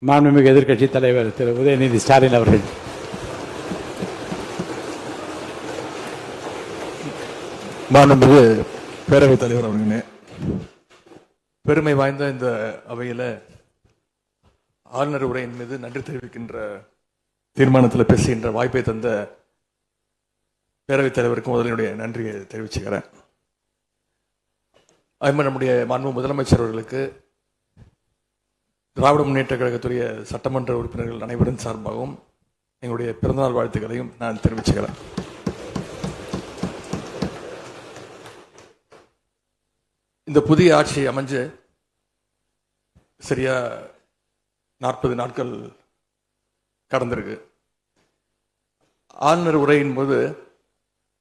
மாண்புமிகு எதிர்க்கட்சி தலைவர் திரு உதயநிதி ஸ்டாலின் அவர்கள். மாண்புமிகு பேரவைத் தலைவர் அவர்களே, பெருமை வாய்ந்த இந்த அவையில் ஆளுநர் உரையின் மீது நன்றி தெரிவிக்கின்ற தீர்மானத்தில் பேசுகின்ற வாய்ப்பை தந்த பேரவைத் தலைவருக்கு முதலினுடைய நன்றியை தெரிவிச்சுக்கிறேன். அதுமாதிரி நம்முடைய மாண்பு முதலமைச்சர் அவர்களுக்கு திராவிட முன்னேற்ற கழகத்துடைய சட்டமன்ற உறுப்பினர்கள் அனைவரின் சார்பாகவும் எங்களுடைய பிறந்தநாள் வாழ்த்துக்களையும் நான் தெரிவிச்சுக்கிறேன். இந்த புதிய ஆட்சி அமைஞ்சு சரியா 40 நாட்கள் கடந்திருக்கு. ஆளுநர் உரையின் போது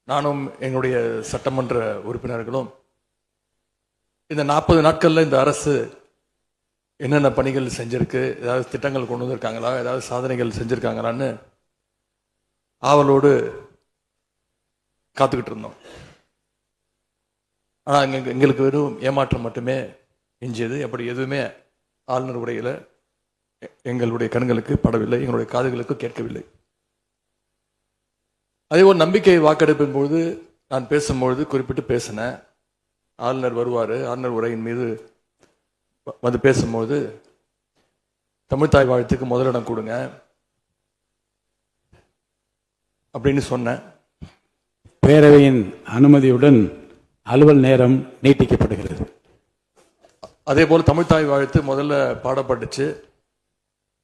நானும் எங்களுடைய சட்டமன்ற உறுப்பினர்களும் இந்த 40 நாட்கள்ல இந்த அரசு என்னென்ன பணிகள் செஞ்சிருக்கு, ஏதாவது திட்டங்கள் கொண்டு வந்திருக்காங்களா, ஏதாவது சாதனைகள் செஞ்சிருக்காங்களான்னு ஆவலோடு காத்துக்கிட்டு இருந்தோம். ஆனால் எங்களுக்கு வெறும் ஏமாற்றம் மட்டுமே எஞ்சியது. அப்படி எதுவுமே ஆளுநர் உரையில் எங்களுடைய கண்களுக்கு படவில்லை, எங்களுடைய காதுகளுக்கு கேட்கவில்லை. அதே ஒரு நம்பிக்கை வாக்கெடுப்பின் போது நான் பேசும்பொழுது குறிப்பிட்டு பேசினேன், ஆளுநர் வருவார், ஆளுநர் உரையின் மீது வந்து பேசும்போது தமிழ்த்தாய் வாழ்த்துக்கு முதலிடம் கொடுங்க அப்படின்னு சொன்னேன். பேரவையின் அனுமதியுடன் அலுவல் நேரம் நீட்டிக்கப்படுகிறது. அதே போல தமிழ்த்தாய் வாழ்த்து முதல்ல பாடப்பட்டுச்சு.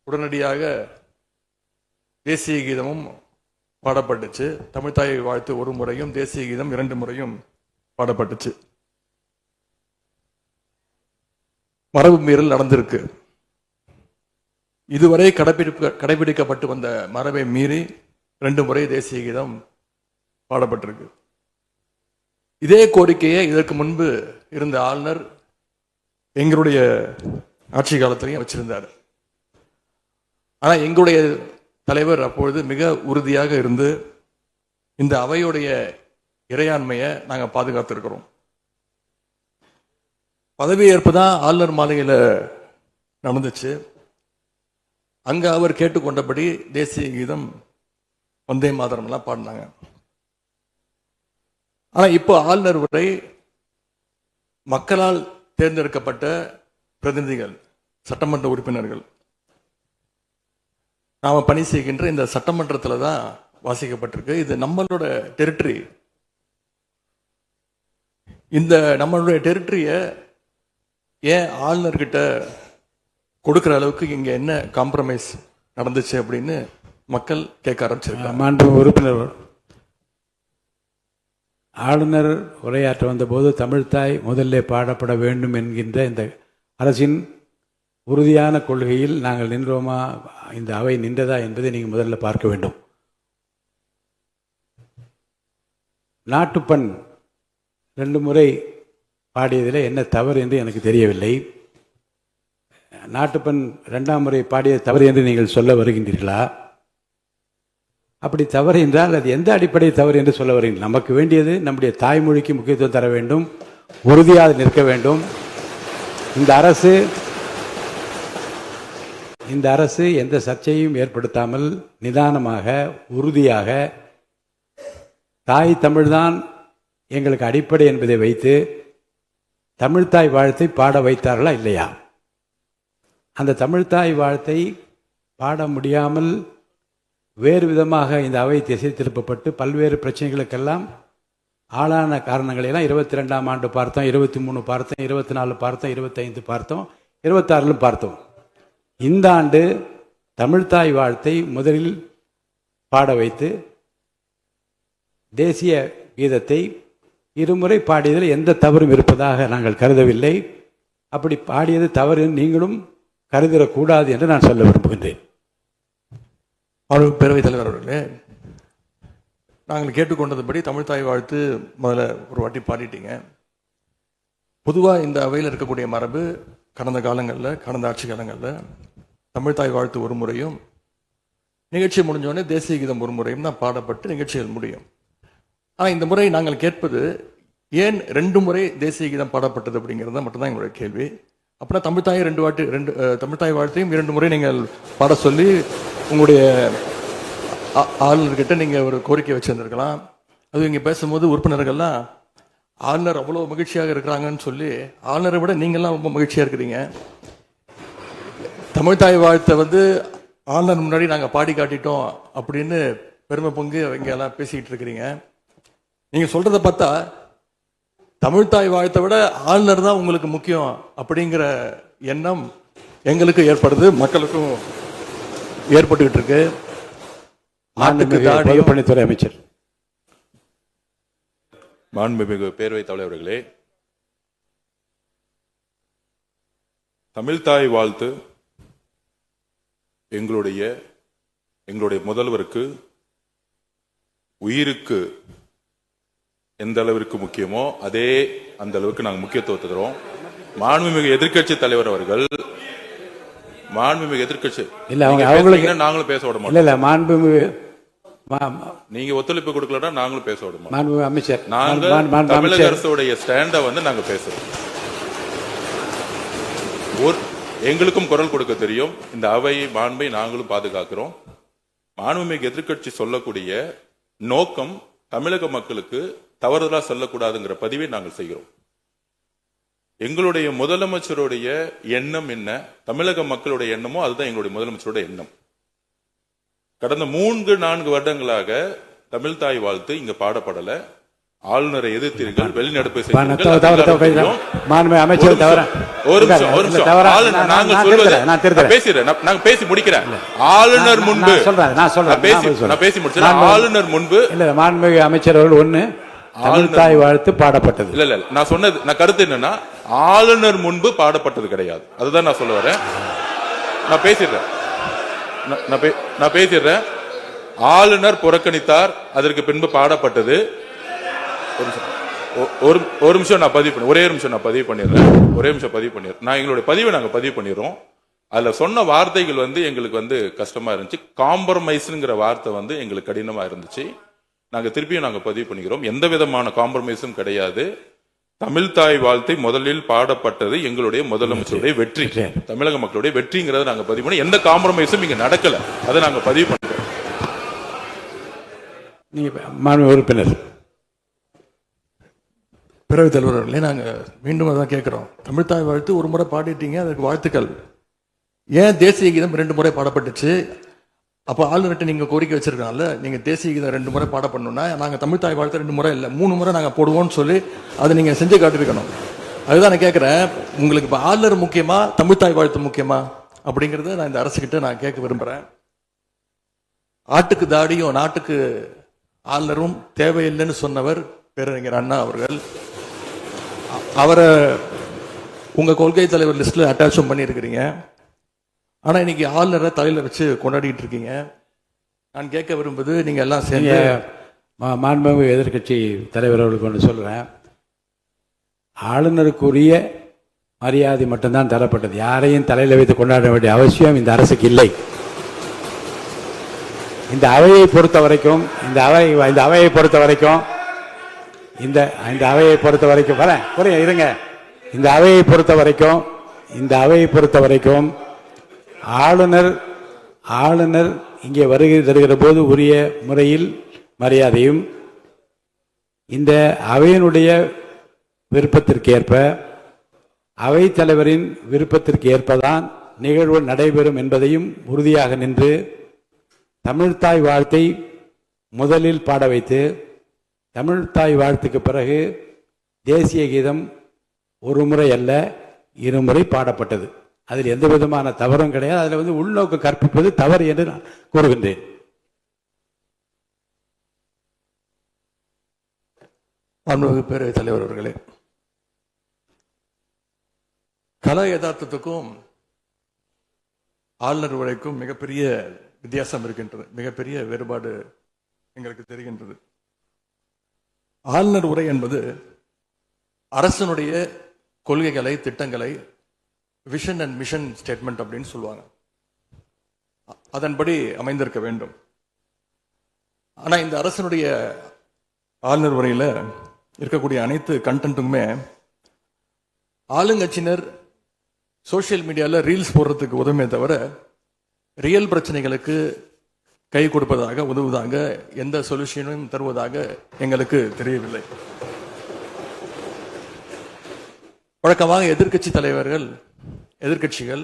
உடனடியாக தேசிய கீதமும் பாடப்பட்டுச்சு. தமிழ்த்தாய் வாழ்த்து ஒரு முறையும் தேசிய கீதம் 2 முறையும் பாடப்பட்டுச்சு. மரபு மீறல் நடந்திருக்கு. இதுவரை கடைபிடிக்கப்பட்டு வந்த மரபை மீறி 2 முறை தேசிய கீதம் பாடப்பட்டிருக்கு. இதே கோரிக்கையை இதற்கு முன்பு இருந்த ஆளுநர் எங்களுடைய ஆட்சி காலத்திலையும் வச்சிருந்தார். ஆனா எங்களுடைய தலைவர் அப்பொழுது மிக உறுதியாக இருந்து இந்த அவையுடைய இறையாண்மையை நாங்கள் பாதுகாத்திருக்கிறோம். பதவியேற்பு தான் ஆளுநர் மாளிகையில் நடந்துச்சு. அங்க அவர் கேட்டுக்கொண்டபடி தேசிய கீதம் வந்தே மாதரம் எல்லாம் பாடினாங்க. ஆனா இப்போ ஆளுநர் உரை மக்களால் தேர்ந்தெடுக்கப்பட்ட பிரதிநிதிகள், சட்டமன்ற உறுப்பினர்கள் நாம பணி செய்கின்ற இந்த சட்டமன்றத்தில் தான் வாசிக்கப்பட்டிருக்கு. இது நம்மளோட டெரிட்டரி. இந்த நம்மளுடைய டெரிட்டரியை ஏன் ஆளுநர்கிட்ட கொடுக்கிற அளவுக்கு இங்க என்ன காம்ப்ரமைஸ் நடந்துச்சு அப்படின்னு மக்கள் கேட்க ஆரம்பிச்சிருக்காங்க. மாண்பு உறுப்பினர், ஆளுநர் உரையாற்ற வந்தபோது தமிழ்த்தாய் முதல்ல பாடப்பட வேண்டும் என்கின்ற இந்த அரசின் உறுதியான கொள்கையில் நாங்கள் நின்றோமா, இந்த அவை நின்றதா என்பதை நீங்கள் முதல்ல பார்க்க வேண்டும். நாட்டுப்பண் 2 முறை பாடியதில் என்ன தவறு என்று எனக்கு தெரியவில்லை. நாட்டுப்பண் 2ஆம் முறை பாடியது தவறு என்று நீங்கள் சொல்ல வருகின்றீர்களா? அப்படி தவறு என்றால் அது எந்த அடிப்படை தவறு என்று சொல்ல வருகின்றீர்கள்? நமக்கு வேண்டியது நம்முடைய தாய்மொழிக்கு முக்கியத்துவம் தர வேண்டும், உறுதியாக நிற்க வேண்டும். இந்த அரசு எந்த சர்ச்சையும் ஏற்படுத்தாமல் நிதானமாக உறுதியாக தாய் தமிழ்தான் எங்களுக்கு அடிப்படை என்பதை வைத்து தமிழ்த்தாய் வாழ்த்தை பாட வைத்தார்களா இல்லையா? அந்த தமிழ்த்தாய் வாழ்த்தை பாட முடியாமல் வேறு விதமாக இந்த அவை திசை திருப்பப்பட்டு பல்வேறு பிரச்சனைகளுக்கெல்லாம் ஆளான காரணங்களெல்லாம் 22ஆம் ஆண்டு பார்த்தோம், 23 பார்த்தோம், 24 பார்த்தோம், 25 பார்த்தோம், 26 பார்த்தோம். இந்த ஆண்டு தமிழ்த்தாய் வாழ்த்தை முதலில் பாட வைத்து தேசிய கீதத்தை 2 முறை பாடியதில் எந்த தவறும் இருப்பதாக நாங்கள் கருதவில்லை. அப்படி பாடியது தவறு நீங்களும் கருதிடக்கூடாது என்று நான் சொல்ல விரும்புகின்றேன். பேரவைத் தலைவர் அவர்களே, நாங்கள் கேட்டுக்கொண்டதுபடி தமிழ்த்தாய் வாழ்த்து முதல்ல ஒரு வாட்டி பாடிட்டீங்க. பொதுவாக இந்த அவையில் இருக்கக்கூடிய மரபு கடந்த காலங்களில், கடந்த ஆட்சி காலங்களில் தமிழ்த்தாய் வாழ்த்து ஒரு முறையும் நிகழ்ச்சி முடிஞ்சோடனே தேசிய கீதம் ஒரு முறையும் தான் பாடப்பட்டு நிகழ்ச்சிகள் முடியும். ஆனால் இந்த முறை நாங்கள் கேட்பது ஏன் 2 முறை தேசிய கீதம் பாடப்பட்டது அப்படிங்கிறது மட்டும்தான் எங்களுடைய கேள்வி. அப்படின்னா தமிழ்த்தாய் வாழ்த்தையும் 2 முறை நீங்கள் பாட சொல்லி உங்களுடைய ஆளுநர்கிட்ட நீங்க ஒரு கோரிக்கை வச்சிருந்திருக்கலாம். அது இங்க பேசும்போது உறுப்பினர்கள்லாம் ஆளுநர் அவ்வளவு மகிழ்ச்சியாக இருக்கிறாங்கன்னு சொல்லி, ஆளுநரை விட நீங்கள்லாம் ரொம்ப மகிழ்ச்சியா இருக்கிறீங்க. தமிழ்த்தாய் வாழ்த்தை ஆளுநர் முன்னாடி நாங்க பாடி காட்டிட்டோம் அப்படின்னு பெருமை பொங்கு அவங்க எல்லாம் பேசிக்கிட்டு இருக்கிறீங்க. நீங்க சொல்றதை பார்த்தா தமிழ்த்தாய் வாழ்த்தை விட ஆளுநர் தான் உங்களுக்கு முக்கியம் அப்படிங்கிற எண்ணம் எங்களுக்கு ஏற்படுது, மக்களுக்கும் ஏற்பட்டுக்கிட்டு இருக்கு. பொதுப்பணித்துறை அமைச்சர். மாண்புமிகு பேரவைத் தலைவர் அவர்களே, தமிழ்த்தாய் வாழ்த்து எங்களுடைய முதல்வருக்கு உயிருக்கு எந்த அளவிற்கு முக்கியமோ அதே அந்த அளவுக்கு நாங்கள் முக்கியத்துவத்தை தரோம். மாண்புமிகு எதிர்க்கட்சி தலைவர் அவர்கள் நாங்களும் பேச விட மாட்டோம். மாண்புமிகு நீங்க ஒத்துழைப்பு கொடுக்கலன்னா நாங்களும் பேச விட மாட்டோம். மாண்புமிகு அமைச்சர், நாங்கள் தமிழக அரசுடைய ஸ்டாண்ட நாங்க பேசுறோம். எங்களுக்கும் குரல் கொடுக்க தெரியும். இந்த அவையை மாண்பை நாங்களும் பாதுகாக்கிறோம். மாண்புமிகு எதிர்க்கட்சி சொல்லக்கூடிய நோக்கம் தமிழக மக்களுக்கு தவறுதலா சொல்லக்கூடாதுங்கிற பதிவை நாங்கள் செய்கிறோம். எங்களுடைய முதலமைச்சருடைய எண்ணம் என்ன, தமிழக மக்களுடைய எண்ணமோ அதுதான் எங்களுடைய முதலமைச்சருடைய எண்ணம். கடந்த 3-4 வருடங்களாக தமிழ்த்தாய் வாழ்த்து இங்க பாடப்படல. ஆளுநரை எதிர்த்தீர்கள், வெளிநடப்பு பேசி முடிக்கிறேன். ஆளுநர் முன்பு ஆளுநர் முன்பு மாண்புமிகு அமைச்சர் அவர்கள் ஒண்ணு தமிழ்த்தாய் வாழ்த்து பாடப்பட்டது. இல்ல நான் சொன்னது, நான் கருத்து என்னன்னா ஆளுநர் முன்பு பாடப்பட்டது கிடையாது. அதுதான் நான் சொல்ல வரேன். நான் பேசிடுறேன். ஆளுநர் புறக்கணித்தார், அதற்கு பின்பு பாடப்பட்டது. ஒரு நிமிஷம் நான் பதிவு பண்ணி ஒரே நிமிஷம் நான் பதிவு பண்ணிடுறேன். நான் எங்களுடைய பதிவை நாங்க பதிவு பண்ணிடுறோம். அதுல சொன்ன வார்த்தைகள் எங்களுக்கு கஷ்டமா இருந்துச்சு. காம்ப்ரமைஸ்ங்கிற வார்த்தை எங்களுக்கு கடினமா இருந்துச்சு. நாங்க திருப்பியும் நாங்க பதிவு பண்ணிக்கிறோம். எந்த விதமான காம்ப்ரமைஸும் கிடையாது. தமிழ்த்தாய் வாழ்த்தை முதலில் பாடப்பட்டது எங்களுடைய முதலமைச்சருடைய வெற்றி, தமிழக மக்களுடைய வெற்றிங்கிறத நாங்க பதிவு பண்ணி எந்த காம்ப்ரமைஸும் இங்க நடக்கல. அதை நாங்க பதிவு பண்ணுறோம். உறுப்பினர் பேரவைத் தலைவர்களே, நாங்க மீண்டும் அதான் கேட்கிறோம். தமிழ்த்தாய் வாழ்த்து ஒரு முறை பாடிட்டீங்க, அதுக்கு வாழ்த்துக்கள். ஏன் தேசிய கீதம் 2 முறை பாடப்பட்டுச்சு? அப்போ ஆளுநர்கிட்ட நீங்க கோரிக்கை வச்சிருக்கனால நீங்க தேசிய கீதம் 2 முறை பாட பண்ணணும்னா நாங்க தமிழ்த்தாய் வாழ்த்து 2 முறை இல்லை 3 முறை நாங்க போடுவோம்னு சொல்லி அதை நீங்க செஞ்சு காட்டிருக்கணும். அதுதான் நான் கேட்கிறேன். உங்களுக்கு இப்போ ஆளுநர் முக்கியமா, தமிழ்த்தாய் வாழ்த்து முக்கியமா அப்படிங்கறத நான் இந்த அரசுகிட்ட நான் கேட்க விரும்புறேன். ஆட்டுக்கு தாடியும் நாட்டுக்கு ஆளுநரும் தேவையில்லைன்னு சொன்னவர் பேரறிஞர் அண்ணா அவர்கள். அவரை உங்க கொள்கை தலைவர் லிஸ்ட்ல அட்டாச்சும் பண்ணியிருக்கிறீங்க. ஆனா இன்னைக்கு ஆளுநரை தலையில வச்சு கொண்டாடிட்டு இருக்கீங்க. நான் கேட்க விரும்புவது, நீங்க எல்லாம் சேர்ந்து மாண்புமிகு எதிர்க்கட்சி தலைவர் அவர்களுக்கு ஒன்று சொல்றேன். ஆளுநருக்குரிய மரியாதை மட்டும்தான் தரப்பட்டது. யாரையும் தலையில வைத்து கொண்டாட வேண்டிய அவசியம் இந்த அரசுக்கு இல்லை. இந்த அவையை பொறுத்த வரைக்கும் ஆளுநர் இங்கே வருகை தருகிற போது உரிய முறையில் மரியாதையும், இந்த அவையினுடைய விருப்பத்திற்கு ஏற்ப, அவைத் தலைவரின் விருப்பத்திற்கு ஏற்பதான் நிகழ்வு நடைபெறும் என்பதையும் உறுதியாக நின்று தமிழ்த்தாய் வாழ்த்தை முதலில் பாட வைத்து, தமிழ்த்தாய் வாழ்த்துக்கு பிறகு தேசிய கீதம் 1 முறை அல்ல 2 முறை பாடப்பட்டது. அதில் எந்த விதமான தவறும் கிடையாது. அதில் உள்நோக்கு கற்பிப்பது தவறு என்று நான் கூறுகின்றேன். பேரவைத் தலைவர் அவர்களே, கலா யதார்த்தத்துக்கும் ஆளுநர் உரைக்கும் மிகப்பெரிய வித்தியாசம் இருக்கின்றது. மிகப்பெரிய வேறுபாடு எங்களுக்கு தெரிகின்றது. ஆளுநர் உரை என்பது அரசனுடைய கொள்கைகளை, திட்டங்களை, விஷன் அண்ட் மிஷன் ஸ்டேட்மெண்ட் அப்படின்னு சொல்லுவாங்க. அதன்படி அமைந்திருக்க வேண்டும். ஆனா இந்த அரசனுடைய ஆளுநர் உரையில இருக்கக்கூடிய அனைத்து கண்டென்ட்டுமே ஆளுங்கட்சியினர் சோஷியல் மீடியாவில் ரீல்ஸ் போடுறதுக்கு உதவுமே தவிர ரியல் பிரச்சனைகளுக்கு கை கொடுப்பதாக உதவுவதாக எந்த சொல்யூஷனையும் தருவதாக எங்களுக்கு தெரியவில்லை. வழக்கமாக எதிர்க்கட்சி தலைவர்கள், எதிர்க்கட்சிகள்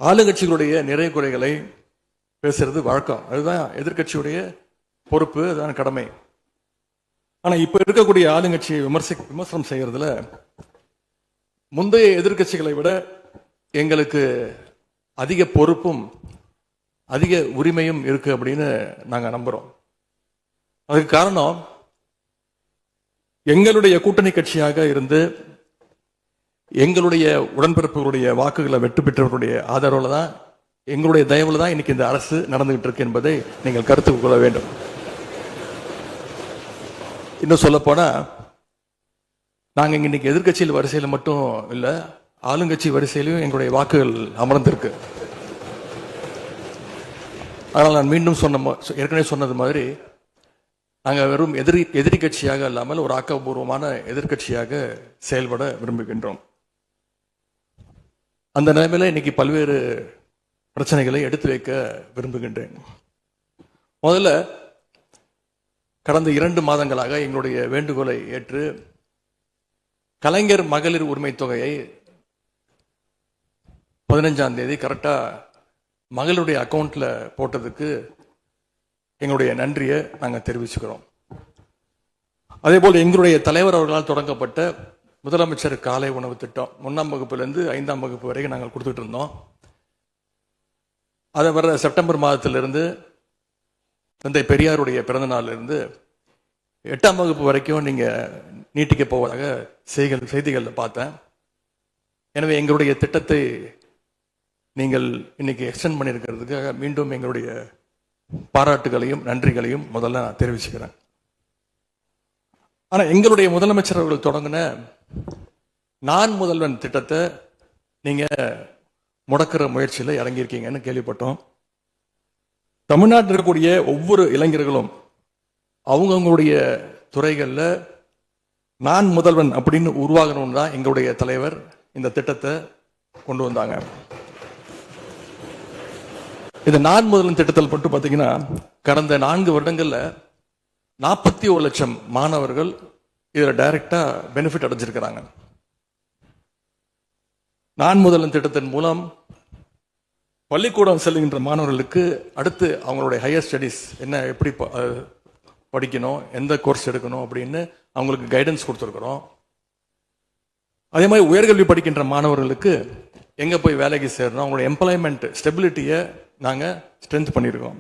ஆளுங்கட்சிகளுடைய நிறை குறைகளை பேசுறது வழக்கம். அதுதான் எதிர்க்கட்சியுடைய பொறுப்பு, அதுதான் கடமை. ஆனா இப்ப இருக்கக்கூடிய ஆளுங்கட்சியை விமர்சனம் செய்யறதுல முந்தைய எதிர்க்கட்சிகளை விட எங்களுக்கு அதிக பொறுப்பும் அதிக உரிமையும் இருக்கு அப்படின்னு நாங்க நம்புறோம். அதுக்கு காரணம், எங்களுடைய கூட்டணி கட்சியாக இருந்து எங்களுடைய உடன்பிறப்புகளுடைய வாக்குகளை வெற்றி பெற்றவர்களுடைய ஆதரவுல தான், எங்களுடைய தயவுல தான் இன்னைக்கு இந்த அரசு நடந்துகிட்டு இருக்கு என்பதை நீங்கள் கருத்துக் கொள்ள வேண்டும். இன்னும் சொல்ல போனா, நாங்க இன்னைக்கு எதிர்கட்சியில் வரிசையில மட்டும் இல்ல, ஆளுங்கட்சி வரிசையிலும் எங்களுடைய வாக்குகள் அமர்ந்திருக்கு. அதனால் நான் மீண்டும் ஏற்கனவே சொன்னது மாதிரி, நாங்கள் வெறும் எதிரி கட்சியாக இல்லாமல் ஒரு ஆக்கப்பூர்வமான எதிர்கட்சியாக செயல்பட விரும்புகின்றோம். அந்த நிலைமையில இன்னைக்கு பல்வேறு பிரச்சனைகளை எடுத்து வைக்க விரும்புகின்றேன். முதல்ல, கடந்த 2 மாதங்களாக எங்களுடைய வேண்டுகோளை ஏற்று கலைஞர் மகளிர் உரிமை தொகையை 15ஆம் தேதி கரெக்டா மகளுடைய அக்கௌண்ட்ல போட்டதுக்கு எங்களுடைய நன்றியை நாங்கள் தெரிவிச்சுக்கிறோம். அதே போல் எங்களுடைய தலைவர் அவர்களால் தொடங்கப்பட்ட முதலமைச்சர் காலை உணவு திட்டம் 1ஆம் வகுப்பிலிருந்து 5ஆம் வகுப்பு வரைக்கும் நாங்கள் கொடுத்துட்டு இருந்தோம். அதை வர செப்டம்பர் மாதத்திலிருந்து தந்தை பெரியாருடைய பிறந்த நாளிலிருந்து 8ஆம் வகுப்பு வரைக்கும் நீங்க நீட்டிக்க போவதாக செய்திகளில் பார்த்தேன். எனவே எங்களுடைய திட்டத்தை நீங்கள் இன்னைக்கு எக்ஸ்டெண்ட் பண்ணியிருக்கிறதுக்காக மீண்டும் எங்களுடைய பாராட்டுகளையும் நன்றிகளையும் முதல்ல நான் தெரிவிச்சுக்கிறேன். ஆனா எங்களுடைய முதலமைச்சர் அவர்கள் தொடங்கின நான் முதல்வன் திட்டத்தை நீங்க முடக்கிற முயற்சியில் இறங்கியிருக்கீங்கன்னு கேள்விப்பட்டோம். தமிழ்நாட்டில் இருக்கக்கூடிய ஒவ்வொரு இளைஞர்களும் அவங்களுடைய துறைகளில் நான் முதல்வன் அப்படின்னு உருவாகணும்னு தான் எங்களுடைய தலைவர் இந்த திட்டத்தை கொண்டு வந்தாங்க. இந்த நான் முதல்வன் திட்டத்தில் மட்டும் பார்த்தீங்கன்னா கடந்த 4 வருடங்கள்ல 41 லட்சம் மாணவர்கள் இதில் டைரக்டா பெனிஃபிட் அடைஞ்சிருக்கிறாங்க. நான் முதல்வன் திட்டத்தின் மூலம் பள்ளிக்கூடம் செல்கின்ற மாணவர்களுக்கு அடுத்து அவங்களுடைய ஹையர் ஸ்டடீஸ் என்ன, எப்படி படிக்கணும், எந்த கோர்ஸ் எடுக்கணும் அப்படின்னு அவங்களுக்கு கைடன்ஸ் கொடுத்துருக்குறோம். அதே மாதிரி உயர்கல்வி படிக்கின்ற மாணவர்களுக்கு எங்க போய் வேலைக்கு சேரணும், அவங்களுடைய எம்ப்ளாய்மெண்ட் ஸ்டெபிலிட்டியை நாங்கள் ஸ்ட்ரென்த் பண்ணியிருக்கோம்.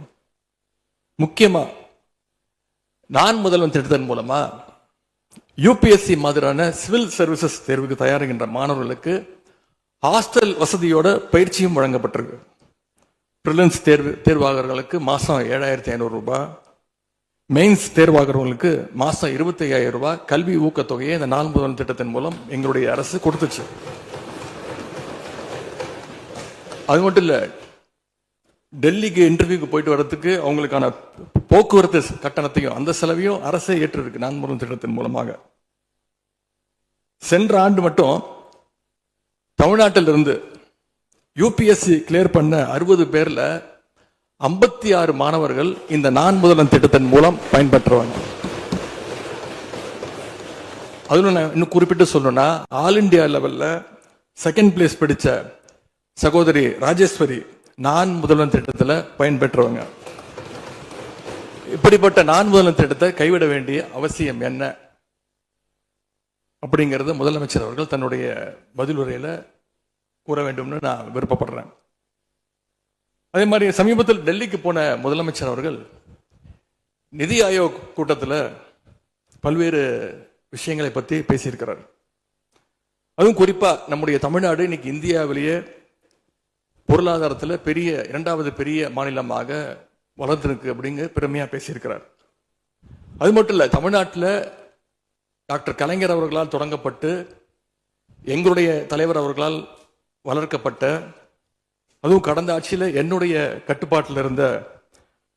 முக்கியமா நான் முதல்வன் திட்டத்தின் மூலமா யூபிஎஸ்சி மாதிரியான சிவில் சர்வீசஸ் தேர்வுக்கு தயாரிக்கின்ற மாணவர்களுக்கு ஹாஸ்டல் வசதியோட பயிற்சியும் வழங்கப்பட்டிருக்கு. பிரிலிம்ஸ் தேர்வாளர்களுக்கு மாசம் 7,500 ரூபாய், மெயின்ஸ் தேர்வாகிறவங்களுக்கு மாசம் 25,000 ரூபாய் கல்வி ஊக்கத்தொகையை இந்த நான் முதல்வன் திட்டத்தின் மூலம் எங்களுடைய அரசு கொடுத்துச்சு. அது மட்டும் இல்ல, டெல்லிக்கு இன்டர்வியூக்கு போயிட்டு வர்றதுக்கு அவங்களுக்கான போக்குவரத்து கட்டணத்தையும் அந்த செலவையும் அரசே ஏற்றிருக்கு நான் முதல்வன் திட்டத்தின் மூலமாக. சென்ற ஆண்டு மட்டும் தமிழ்நாட்டில் இருந்து யூபிஎஸ்சி கிளியர் பண்ண 60 பேர்ல 56 மாணவர்கள் இந்த நான் முதல்வன் திட்டத்தின் மூலம் பயன்பெற்றவங்க. அதுல நான் இன்னும் குறிப்பிட்டு சொல்லணும்னா, ஆல் இண்டியா லெவல்ல 2nd பிளேஸ் பிடிச்ச சகோதரி ராஜேஸ்வரி நான் முதல்வன் திட்டத்தில் பயன்பெற்றவங்க. இப்படிப்பட்ட நான் முதல்வன் திட்டத்தை கைவிட வேண்டிய அவசியம் என்ன அப்படிங்கிறது முதலமைச்சர் அவர்கள் தன்னுடைய பதில் உரையில கூற வேண்டும்னு நான் விருப்பப்படுறேன். அதே மாதிரி சமீபத்தில் டெல்லிக்கு போன முதலமைச்சர் அவர்கள் நிதி ஆயோக் கூட்டத்தில் பல்வேறு விஷயங்களை பற்றி பேசியிருக்கிறார். அதுவும் குறிப்பா நம்முடைய தமிழ்நாடு இன்னைக்கு இந்தியாவிலேயே பொருளாதாரத்தில் 2வது பெரிய மாநிலமாக வளர்ந்திருக்கு அப்படிங்க பெருமையா பேசியிருக்கிறார். அது மட்டும் இல்ல, தமிழ்நாட்டில் டாக்டர் கலைஞர் அவர்களால் தொடங்கப்பட்டு எங்களுடைய தலைவர் அவர்களால் வளர்க்கப்பட்ட, அதுவும் கடந்த ஆட்சியில் என்னுடைய கட்டுப்பாட்டில் இருந்த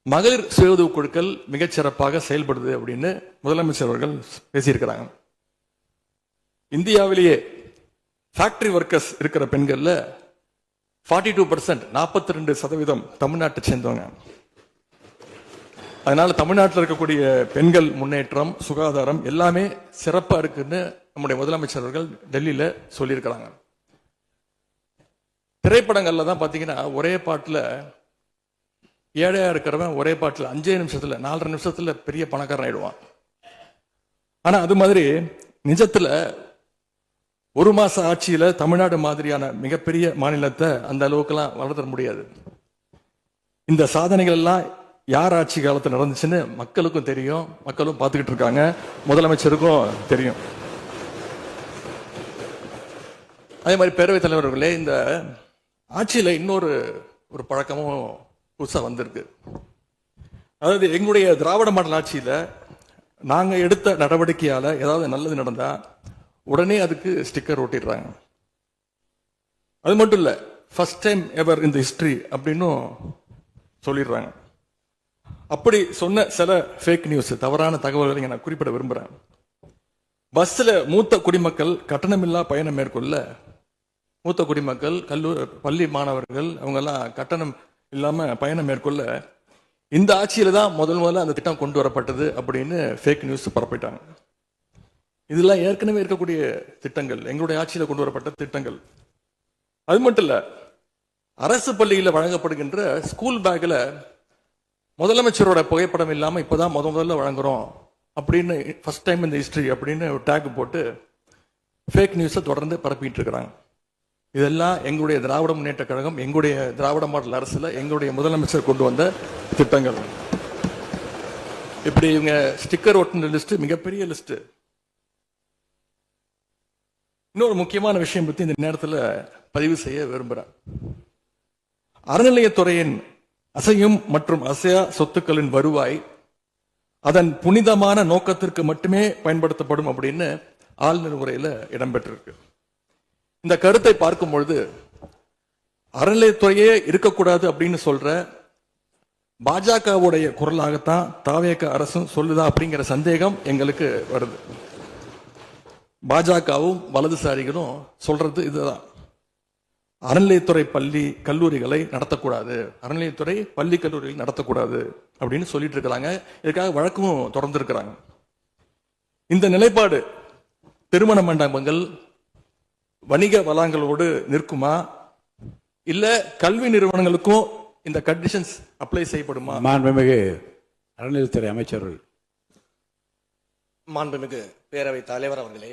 மகளிர் சுய உதவி குழுக்கள் மிகச்சிறப்பாக செயல்படுது அப்படின்னு முதலமைச்சர் அவர்கள் பேசியிருக்கிறாங்க. இந்தியாவிலேயே ஃபேக்டரி ஒர்க்கர்ஸ் இருக்கிற பெண்கள்ல 42%, 42% தமிழ்நாட்டை சேர்ந்தவங்க. அதனால தமிழ்நாட்டில் இருக்கக்கூடிய பெண்கள் முன்னேற்றம், சுகாதாரம் எல்லாமே சிறப்பா இருக்குன்னு நம்முடைய முதலமைச்சர் அவர்கள் டெல்லியில சொல்லியிருக்கிறாங்க. திரைப்படங்கள்ல தான் பாத்தீங்கன்னா ஒரே பாட்டுல ஏழையா இருக்கிறவன் ஒரே பாட்டுல 5 நிமிஷத்துல 4.5 நிமிஷத்துல பெரிய பணக்காரன் ஆயிடுவான். ஆனா அது மாதிரி நிஜத்துல ஒரு மாச ஆட்சியில தமிழ்நாடு மாதிரியான மிகப்பெரிய மாநிலத்தை அந்த அளவுக்குலாம் வளர்த்த முடியாது. இந்த சாதனைகள் எல்லாம் யார் ஆட்சி காலத்தில் நடந்துச்சுன்னு மக்களுக்கும் தெரியும், மக்களும் பார்த்துக்கிட்டு இருக்காங்க, முதலமைச்சருக்கும் தெரியும். அதே மாதிரி பேரவைத் தலைவர்களே, இந்த ஆட்சியில இன்னொரு பழக்கமும் புதுசா வந்திருக்கு. அதாவது எங்களுடைய திராவிட மாடல் ஆட்சியில நாங்க எடுத்த நடவடிக்கையால ஏதாவது நல்லது நடந்தா உடனே அதுக்கு ஸ்டிக்கர் ஒட்டிடுறாங்க. அது மட்டும் இல்ல, ஃபர்ஸ்ட் டைம் எவர் இந்த ஹிஸ்டரி அப்படின்னும் சொல்லிடுறாங்க. அப்படி சொன்ன சில ஃபேக் நியூஸ், தவறான தகவல்களை நான் குறிப்பிட விரும்புறேன். பஸ்ல மூத்த குடிமக்கள் கட்டணமில்லா பயணம் மேற்கொள்ள, மூத்த குடிமக்கள், பள்ளி மாணவர்கள் அவங்க எல்லாம் கட்டணம் இல்லாம பயணம் மேற்கொள்ள இந்த ஆட்சியில தான் முதல்ல அந்த திட்டம் கொண்டு வரப்பட்டது அப்படின்னு ஃபேக் நியூஸ் பரப்பிட்டாங்க. இதெல்லாம் ஏற்கனவே இருக்கக்கூடிய திட்டங்கள், எங்களுடைய ஆட்சியில கொண்டு வரப்பட்ட திட்டங்கள். அது மட்டும் இல்ல, அரசு பள்ளியில வழங்கப்படுகின்ற ஸ்கூல் பேக்ல முதலமைச்சரோட புகைப்படம் இல்லாம இப்பதான் முதல்ல வழங்குறோம் அப்படின்னு, ஃபர்ஸ்ட் டைம் இந்த ஹிஸ்டரி அப்படின்னு டேக் போட்டு ஃபேக் நியூஸை தொடர்ந்து பரப்பிட்டு இருக்கிறாங்க. இதெல்லாம் எங்களுடைய திராவிட முன்னேற்ற கழகம், எங்களுடைய திராவிட மாடல் அரசுல எங்களுடைய முதலமைச்சர் கொண்டு வந்த திட்டங்கள். இப்படி இவங்க ஸ்டிக்கர் ஒட்டின லிஸ்ட் மிகப்பெரிய லிஸ்ட். இன்னொரு முக்கியமான விஷயம் பத்தி இந்த நேரத்தில் பதிவு செய்ய விரும்புகிறேன். அறநிலையத்துறையின் அசையும் மற்றும் அசையா சொத்துக்களின் வருவாய் அதன் புனிதமான நோக்கத்திற்கு மட்டுமே பயன்படுத்தப்படும் அப்படின்னு ஆளுநர் உரையில இடம்பெற்றிருக்கு. இந்த கருத்தை பார்க்கும் பொழுது அறநிலையத்துறையே இருக்கக்கூடாது அப்படின்னு சொல்ற பாஜகவுடைய குரலாகத்தான் தாவேக அரசும் சொல்லுதா அப்படிங்கிற சந்தேகம் எங்களுக்கு வருது. பாஜகவும் வலதுசாரிகளும் சொல்றது இதுதான், அறநிலையத்துறை பள்ளி கல்லூரிகளை நடத்தக்கூடாது, அறநிலையத்துறை பள்ளி கல்லூரிகளை நடத்தக்கூடாது அப்படின்னு சொல்லிட்டு இருக்கிறாங்க. இதுக்காக வழக்கும் தொடர்ந்து இருக்கிறாங்க. இந்த நிலைப்பாடு திருமண மண்டபங்கள், வணிக வளாகங்களோடு நிற்குமா, இல்ல கல்வி நிறுவனங்களுக்கும் இந்த கண்டிஷன்ஸ் அப்ளை செய்யப்படுமா? மாண்புமிகு அறநிலையத்துறை அமைச்சர்கள். மாண்புமிகு பேரவை தலைவர் அவர்களே,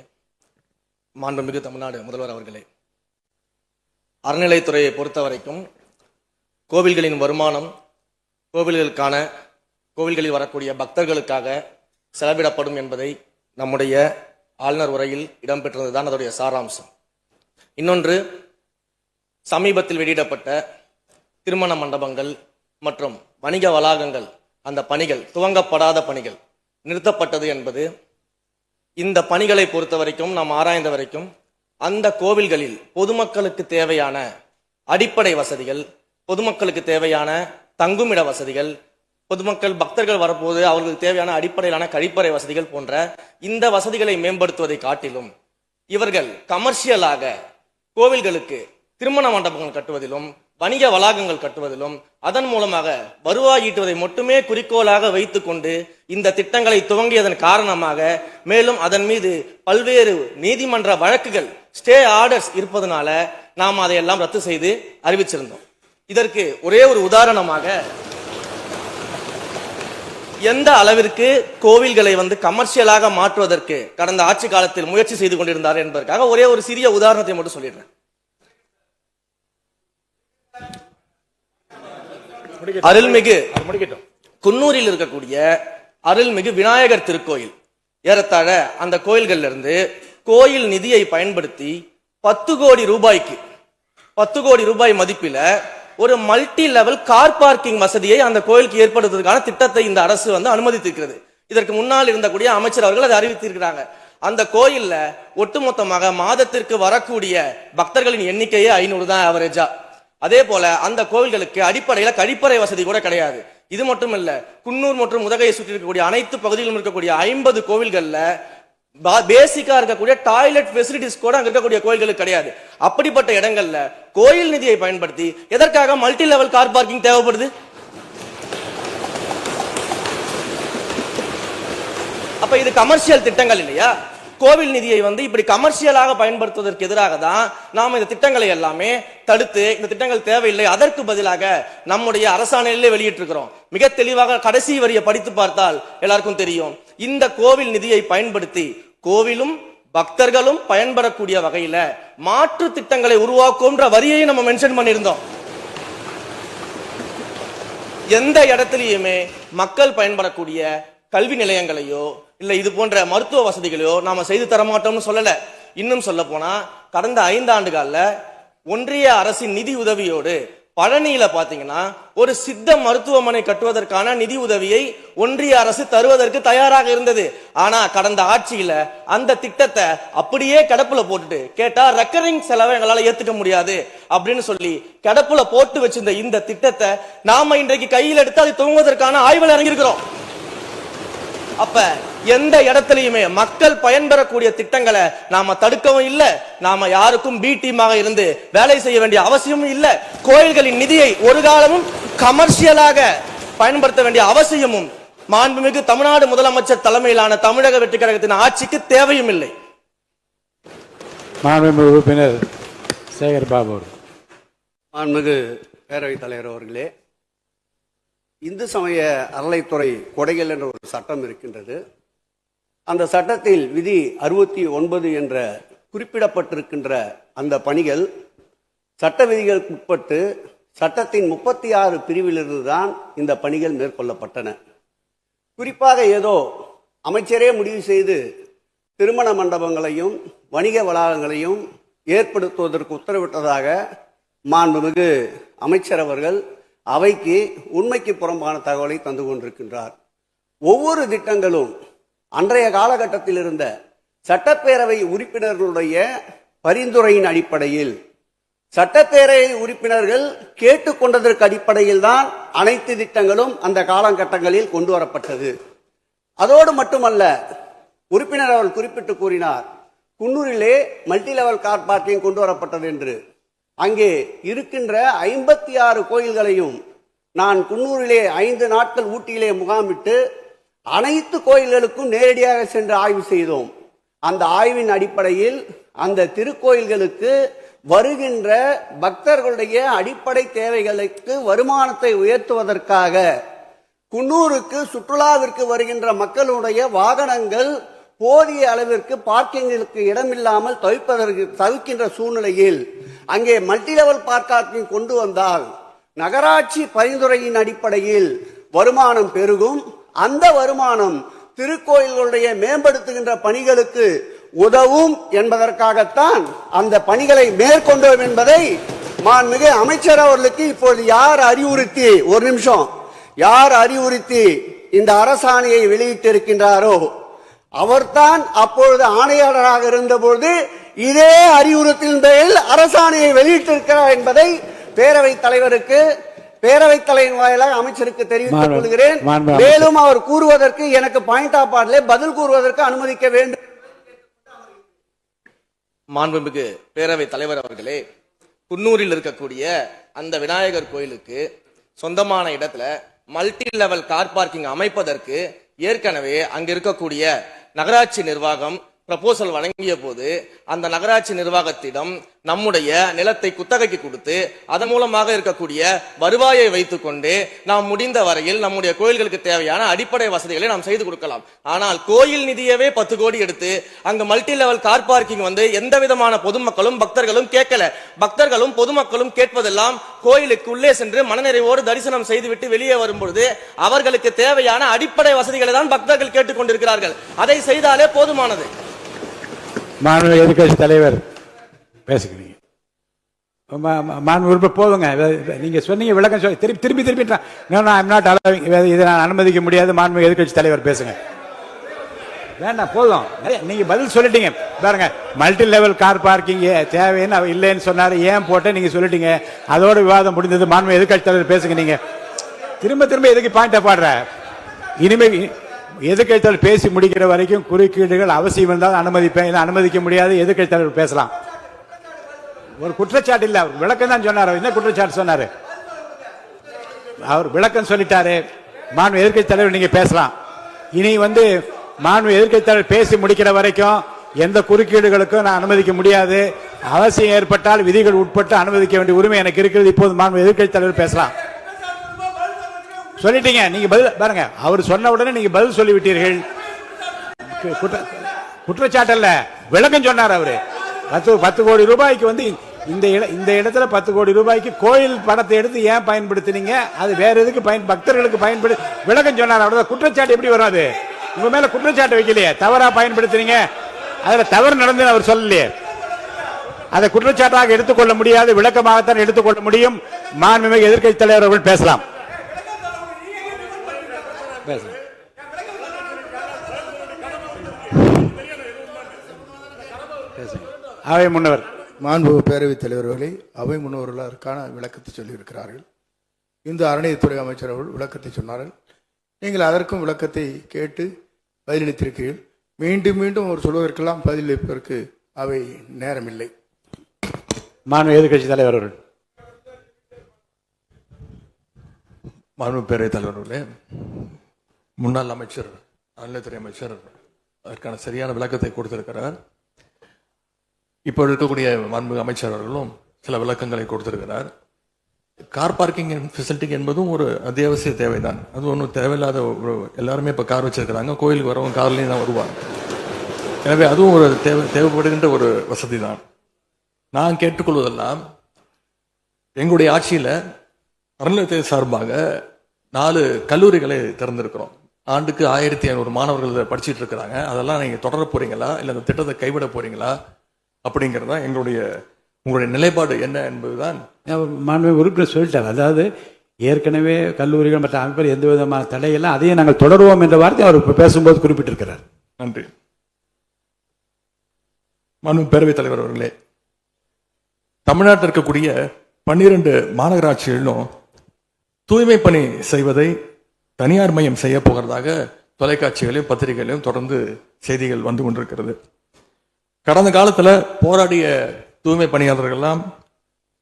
மாண்புமிகு தமிழ்நாடு முதல்வர் அவர்களே, அறநிலைத்துறையை பொறுத்த வரைக்கும் கோவில்களின் வருமானம் கோவில்களில் வரக்கூடிய பக்தர்களுக்காக செலவிடப்படும் என்பதை நம்முடைய ஆளுநர் உரையில் இடம்பெற்றிருந்ததுதான் அதோடைய சாராம்சம். இன்னொன்று, சமீபத்தில் வெளியிடப்பட்ட திருமண மண்டபங்கள் மற்றும் வணிக வளாகங்கள், அந்த பணிகள் துவங்கப்படாத பணிகள் நிறுத்தப்பட்டது என்பது, இந்த பணிகளை பொறுத்த வரைக்கும் நாம் ஆராய்ந்த வரைக்கும் அந்த கோவில்களில் பொதுமக்களுக்கு தேவையான அடிப்படை வசதிகள், பொதுமக்களுக்கு தேவையான தங்குமிட வசதிகள், பொதுமக்கள் பக்தர்கள் வரப்போது அவர்களுக்கு தேவையான அடிப்படையிலான கழிப்பறை வசதிகள் போன்ற இந்த வசதிகளை மேம்படுத்துவதை காட்டிலும் இவர்கள் கமர்ஷியலாக கோவில்களுக்கு திருமண மண்டபங்கள் கட்டுவதிலும் வணிக வளாகங்கள் கட்டுவதிலும் அதன் மூலமாக வருவாய் ஈட்டுவதை மட்டுமே குறிக்கோளாக வைத்துக் கொண்டு இந்த திட்டங்களை துவங்கியதன் காரணமாக மேலும் அதன் மீது பல்வேறு நீதிமன்ற வழக்குகள், ஸ்டே ஆர்டர்ஸ் இருப்பதனால நாம் அதையெல்லாம் ரத்து செய்து அறிவிச்சிருந்தோம். இதற்கு ஒரே ஒரு உதாரணமாக, எந்த அளவிற்கு கோவில்களை கமர்ஷியலாக மாற்றுவதற்கு கடந்த ஆட்சி காலத்தில் முயற்சி செய்து கொண்டிருந்தார் என்பதற்காக ஒரே ஒரு சிறிய உதாரணத்தை மட்டும் சொல்லிடுறேன். அருள்மிகு குன்னூரில் இருக்கக்கூடிய அருள்மிகு விநாயகர் திருக்கோயில், ஏறத்தாழ அந்த கோயில்கள்ல இருந்து கோயில் நிதியை பயன்படுத்தி 10 கோடி ரூபாய்க்கு 10 கோடி ரூபாய் மதிப்பில ஒரு மல்டி லெவல் கார் பார்க்கிங் வசதியை அந்த கோயிலுக்கு ஏற்படுத்துவதற்கான திட்டத்தை இந்த அரசு அனுமதித்திருக்கிறது. இதற்கு முன்னால் இருந்தக்கூடிய அமைச்சர் அவர்கள் அதை அறிவித்திருக்கிறாங்க. அந்த கோயில்ல ஒட்டுமொத்தமாக மாதத்திற்கு வரக்கூடிய பக்தர்களின் எண்ணிக்கையே 500 தான் ஆவரேஜா. அதே போல அந்த கோவில்களுக்கு அடிப்படையில கழிப்பறை வசதி கூட கிடையாது. இது மட்டும் இல்ல, குன்னூர் மற்றும் உதகையை சுற்றி இருக்கக்கூடிய அனைத்து பகுதிகளிலும் இருக்கக்கூடிய 50 கோவில்கள்ல பேசிக்கா இருக்கக்கூடிய டாய்லெட் ஃபெசிலிட்டிஸ் கூட அங்க இருக்கக்கூடிய கோயில்களுக்கு கிடையாது. அப்படிப்பட்ட இடங்கள்ல கோயில் நிதியை பயன்படுத்தி எதற்காக மல்டி லெவல் கார் பார்க்கிங் தேவைப்படுது? அப்ப இது கமர்ஷியல் திட்டங்கள் இல்லையா? கோவில் நிதியை இப்படி கமர்ஷியலாக பயன்படுத்துவதற்கு எதிராக தான் நாம இந்த திட்டங்களை எல்லாமே தடுத்து, இந்த திட்டங்கள் தேவையில்லை, அதற்கு பதிலாக நம்முடைய அரசாணையிலே வெளியிட்டிருக்கிறோம். மிக தெளிவாக கடைசி வரியை படித்து பார்த்தால் எல்லாருக்கும் தெரியும். இந்த கோவில் நிதியை பயன்படுத்தி கோவிலும் பக்தர்களும் பயன்பெறக்கூடிய வகையில மாற்று திட்டங்களை உருவாக்கும்ன்ற வரியை நம்ம மென்ஷன் பண்ணியிருந்தோம். எந்த இடத்திலையுமே மக்கள் பயன்படக்கூடிய கல்வி நிலையங்களையோ இல்ல இது போன்ற மருத்துவ வசதிகளையோ நாம செய்து தர மாட்டோம்னு சொல்லல. இன்னும் சொல்ல போனா கடந்த 5 ஆண்டுகள்ல ஒன்றிய அரசின் நிதி உதவியோடு பழனியில பாத்தீங்கன்னா ஒரு சித்த மருத்துவமனை கட்டுவதற்கான நிதி உதவியை ஒன்றிய அரசு தருவதற்கு தயாராக இருந்தது. ஆனா கடந்த ஆட்சியில அந்த திட்டத்தை அப்படியே கிடப்புல போட்டுட்டு கேட்டா ரெக்கரிங் செலவை எங்களால ஏத்துக்க முடியாது அப்படின்னு சொல்லி கிடப்புல போட்டு வச்சிருந்த இந்த திட்டத்தை நாம இன்றைக்கு கையில் எடுத்து அதை துவங்குவதற்கான ஆய்வில் இறங்கியிருக்கிறோம். அப்ப எந்த இடத்திலையுமே மக்கள் பயன்பெறக்கூடிய திட்டங்களை நாம தடுக்கவும் இல்லை, நாம யாருக்கும் பி டீமாக இருந்து வேலை செய்ய வேண்டிய அவசியமும் இல்லை. கோயில்களின் நிதியை ஒரு காலமும் கமர்ஷியலாக பயன்படுத்த வேண்டிய அவசியமும் மாண்புமிகு தமிழ்நாடு முதலமைச்சர் தலைமையிலான தமிழக வெற்றி கழகத்தின் ஆட்சிக்கு தேவையும் இல்லை. மாண்புமிகு உறுப்பினர் சேகர் பாபு. மாண்புமிகு பேரவைத் தலைவர் அவர்களே, இந்து சமய அறநிலைத்துறை கொடைகள் என்ற ஒரு சட்டம் இருக்கின்றது. அந்த சட்டத்தில் விதி 69 என்ற குறிப்பிடப்பட்டிருக்கின்ற அந்த பணிகள் சட்ட விதிகளுக்கு உட்பட்டு சட்டத்தின் 36 பிரிவிலிருந்து தான் இந்த பணிகள் மேற்கொள்ளப்பட்டன. குறிப்பாக ஏதோ அமைச்சரே முடிவு செய்து திருமண மண்டபங்களையும் வணிக வளாகங்களையும் ஏற்படுத்துவதற்கு உத்தரவிட்டதாக மாண்புமிகு அமைச்சர் அவர்கள் அவைக்கு உண்மைக்கு புறம்பான தகவலை தந்து கொண்டிருக்கின்றார். ஒவ்வொரு திட்டங்களும் அன்றைய காலகட்டத்தில் இருந்த சட்டப்பேரவை உறுப்பினர்களுடைய பரிந்துரையின் அடிப்படையில், சட்டப்பேரவை உறுப்பினர்கள் கேட்டுக்கொண்டதற்கு அடிப்படையில் தான் அனைத்து திட்டங்களும் அந்த காலகட்டங்களில் கொண்டு வரப்பட்டது. அதோடு மட்டுமல்ல, உறுப்பினர் அவர்கள் குறிப்பிட்டு கூறினார், குன்னூரிலே மல்டி லெவல் கார் பார்க்கிங் கொண்டு வரப்பட்டது என்று. அங்கே இருக்கின்ற 56 கோயில்களையும் நான் குன்னூரிலே 5 நாட்கள் ஊட்டியிலே முகாமிட்டு அனைத்து கோயில்களுக்கும் நேரடியாக சென்று ஆய்வு செய்தோம். அந்த ஆய்வின் அடிப்படையில் அந்த திருக்கோயில்களுக்கு வருகின்ற பக்தர்களுடைய அடிப்படை தேவைகளுக்கு வருமானத்தை உயர்த்துவதற்காக குன்னூருக்கு சுற்றுலாவிற்கு வருகின்ற மக்களுடைய வாகனங்கள் போதிய அளவிற்கு பார்க்கிங்களுக்கு இடமில்லாமல் தவிக்கின்ற சூழ்நிலையில் அங்கே மல்டி லெவல் பார்க்கிங் கொண்டு வந்தால் நகராட்சி பரிந்துரையின் அடிப்படையில் வருமானம் பெருகும். அந்த வருமானம் திருக்கோயில்களுடைய மேம்படுத்துகின்ற பணிகளுக்கு உதவும் என்பதற்காகத்தான் அந்த பணிகளை மேற்கொண்டோம் என்பதை மாண்புமிகு அமைச்சர் அவர்களுக்கு இப்பொழுது யார் அறிவுறுத்தி, ஒரு நிமிஷம், யார் அறிவுறுத்தி இந்த அரசாணையை வெளியிட்டிருக்கின்றாரோ அவர்தான் அப்பொழுது ஆணையாளராக இருந்தபோது இதே அறிவுறுத்தலின் பேரில் அரசாணையை வெளியிட்டிருக்கிறார் என்பதை பேரவைத் தலைவருக்கு, பேரவைத் தலைவர் வாயிலாக அமைச்சருக்கு தெரிவித்துக் கொள்கிறேன். மேலும் அவர் கூறுவதற்கு எனக்கு பாயிண்ட் ஆஃப் ஆர்டர்ல பதில் கூறுவதற்கு அனுமதிக்க வேண்டும். மாண்புமிகு பேரவைத் தலைவர் அவர்களே, குன்னூரில் இருக்கக்கூடிய அந்த விநாயகர் கோயிலுக்கு சொந்தமான இடத்துல மல்டி லெவல் கார் பார்க்கிங் அமைப்பதற்கு ஏற்கனவே அங்க இருக்கக்கூடிய நகராட்சி நிர்வாகம் ப்ரப்போசல் வழங்கிய போது அந்த நகராட்சி நிர்வாகத்திடம் நம்முடைய நிலத்தை குத்தகைக்கு கொடுத்து அதன் மூலமாக இருக்கக்கூடிய வருவாயை வைத்துக் கொண்டு நாம் முடிந்த வரையில் நம்முடைய கோயில்களுக்கு தேவையான அடிப்படை வசதிகளை நாம் செய்து கொடுக்கலாம். ஆனால் கோயில் நிதியவே 10 கோடி எடுத்து அங்க மல்டி லெவல் கார் பார்க்கிங் எந்த விதமான பொதுமக்களும் பக்தர்களும் கேட்கல. பக்தர்களும் பொதுமக்களும் கேட்பதெல்லாம் கோயிலுக்கு உள்ளே சென்று மனநிறைவோடு தரிசனம் செய்துவிட்டு வெளியே வரும்பொழுது அவர்களுக்கு தேவையான அடிப்படை வசதிகளை தான் பக்தர்கள் கேட்டுக் கொண்டிருக்கிறார்கள். அதை செய்தாலே போதுமானது. மாண்புமிகு எதிர்க்கட்சி தலைவர் பேசுகிறீங்க. மாண்புமிகு போதுங்க, நீங்க சொன்னீங்க விளக்கம் சொல்லி திருப்பி இதை நான் அனுமதிக்க முடியாது. மாண்புமிகு எதிர்க்கட்சி தலைவர் பேசுங்க. வேண்டாம், போதும், நீங்க பதில் சொல்லிட்டீங்க. பாருங்க, மல்டி லெவல் கார் பார்க்கிங் தேவைன்னு அவர் இல்லைன்னு சொன்னாரு, ஏன் போட்ட நீங்க சொல்லிட்டீங்க, அதோட விவாதம் முடிந்தது. மாண்புமிகு எதிர்க்கட்சி தலைவர் பேசுங்க. நீங்க திரும்ப எதுக்கு பாயிண்ட் ஆஃப் ஆர்டர்? இனிமே எதிர்க்கட்சி தலைவர் பேசி முடிக்கிற வரைக்கும் குறுக்கீடுகள் அவசியம் இருந்தால் அனுமதிப்பேன், இல்லை அனுமதிக்க முடியாது. எதிர்க்கட்சி தலைவர் பேசலாம். ஒரு குற்றச்சாட்டு இல்ல, அவர் விளக்கம் தான் சொன்னார். என்ன குற்றச்சாட்டு சொன்னாரு? அவர் விளக்கம் சொல்லிட்டாரு. மாண்பு எதிர்க்கட்சி தலைவர் நீங்க பேசலாம். இனி மாண்பு எதிர்க்கட்சி தலைவர் பேசி முடிக்கிற வரைக்கும் எந்த குறுக்கீடுகளுக்கும் நான் அனுமதிக்க முடியாது. அவசியம் ஏற்பட்டால் விதிகள் உட்பட்டு அனுமதிக்க வேண்டிய உரிமை எனக்கு இருக்கிறது. இப்போது மாண்பு எதிர்க்கட்சி தலைவர் பேசலாம். சொல்லிட்டீங்க, நீங்க பதில் பாருங்க. அவர் சொன்ன உடனே நீங்க பதில் சொல்லிவிட்டீர்கள். குற்றச்சாட்டு அல்ல, விளக்கம் சொன்னார் அவரு. 10 கோடி ரூபாய்க்கு இந்த இடத்துல 10 கோடி ரூபாய்க்கு கோயில் படத்தை எடுத்து ஏன் பயன்படுத்தினீங்க, அது வேற எதுக்கு பக்தர்களுக்கு பயன்படு விளக்கம் சொன்னார். அவ்வளவுதான். குற்றச்சாட்டு எப்படி வராது? உங்க மேல குற்றச்சாட்டு வைக்கலையே, தவறா பயன்படுத்தினீங்க, அதுல தவறு நடந்து அவர் சொல்லலையே. அதை குற்றச்சாட்டாக எடுத்துக்கொள்ள முடியாது, விளக்கமாகத்தான் எடுத்துக்கொள்ள முடியும். மாண்புமிகு எதிர்க்கட்சி தலைவர் அவர்கள் பேசலாம். அவை முன்னவர். மாண்பு பேரவைத் தலைவர்களை அவை முன்னவர்கள் அதற்கான விளக்கத்தை சொல்லியிருக்கிறார்கள். இந்து அறநிலையத்துறை அமைச்சர் அவர்கள் விளக்கத்தை சொன்னார்கள். நீங்கள் அதற்கும் விளக்கத்தை கேட்டு பதிலளித்திருக்கிறீர்கள். மீண்டும் மீண்டும் அவர் சொல்வதற்கெல்லாம் பதிலளிப்பதற்கு அவை நேரமில்லை. மாண்பு எதிர்க்கட்சி தலைவர் அவர்கள். மாண்பு பேரவைத் தலைவர்களே, முன்னாள் அமைச்சர் அறநிலையத்துறை அமைச்சர் அதற்கான சரியான விளக்கத்தை கொடுத்திருக்கிறார். இப்போ இருக்கக்கூடிய மாண்பு அமைச்சர் அவர்களும் சில விளக்கங்களை கொடுத்திருக்கிறார். கார் பார்க்கிங் ஃபெசிலிட்டி என்பதும் ஒரு அத்தியாவசிய தேவைதான். அது ஒன்றும் தேவையில்லாத எல்லாருமே இப்போ கார் வச்சிருக்கிறாங்க. கோயிலுக்கு வரவங்க கார்லேயும் தான் வருவாங்க. எனவே அதுவும் ஒரு தேவைப்படுகின்ற ஒரு வசதி தான். நான் கேட்டுக்கொள்வதெல்லாம், எங்களுடைய ஆட்சியில் அறநிலையத்துறை சார்பாக 4 கல்லூரிகளை திறந்திருக்கிறோம். ஆண்டுக்கு 1500 மாணவர்கள் படிச்சுட்டு இருக்கிறாங்க. அதெல்லாம் நீங்கள் தொடர போறீங்களா, இல்லை அந்த திட்டத்தை கைவிட போறீங்களா அப்படிங்கிறதா உங்களுடைய நிலைப்பாடு என்ன என்பதுதான். மாண்புமிகு உறுப்பினர் சொல்லிட்டார். அதாவது ஏற்கனவே கல்லூரிகள் மற்ற அமைப்பில் எந்த விதமான தடையெல்லாம் அதையும் நாங்கள் தொடருவோம் என்ற வார்த்தை அவர் பேசும்போது குறிப்பிட்டிருக்கிறார். நன்றி. மாண்பு பேரவைத் தலைவர் அவர்களே, தமிழ்நாட்டில் இருக்கக்கூடிய 12 மாநகராட்சிகளிலும் தூய்மை பணி செய்வதை தனியார் மயம் செய்ய போகிறதாக தொலைக்காட்சிகளையும் பத்திரிகைகளையும் தொடர்ந்து செய்திகள் வந்து கொண்டிருக்கிறது. கடந்த காலத்துல போராடிய தூய்மை பணியாளர்கள்லாம்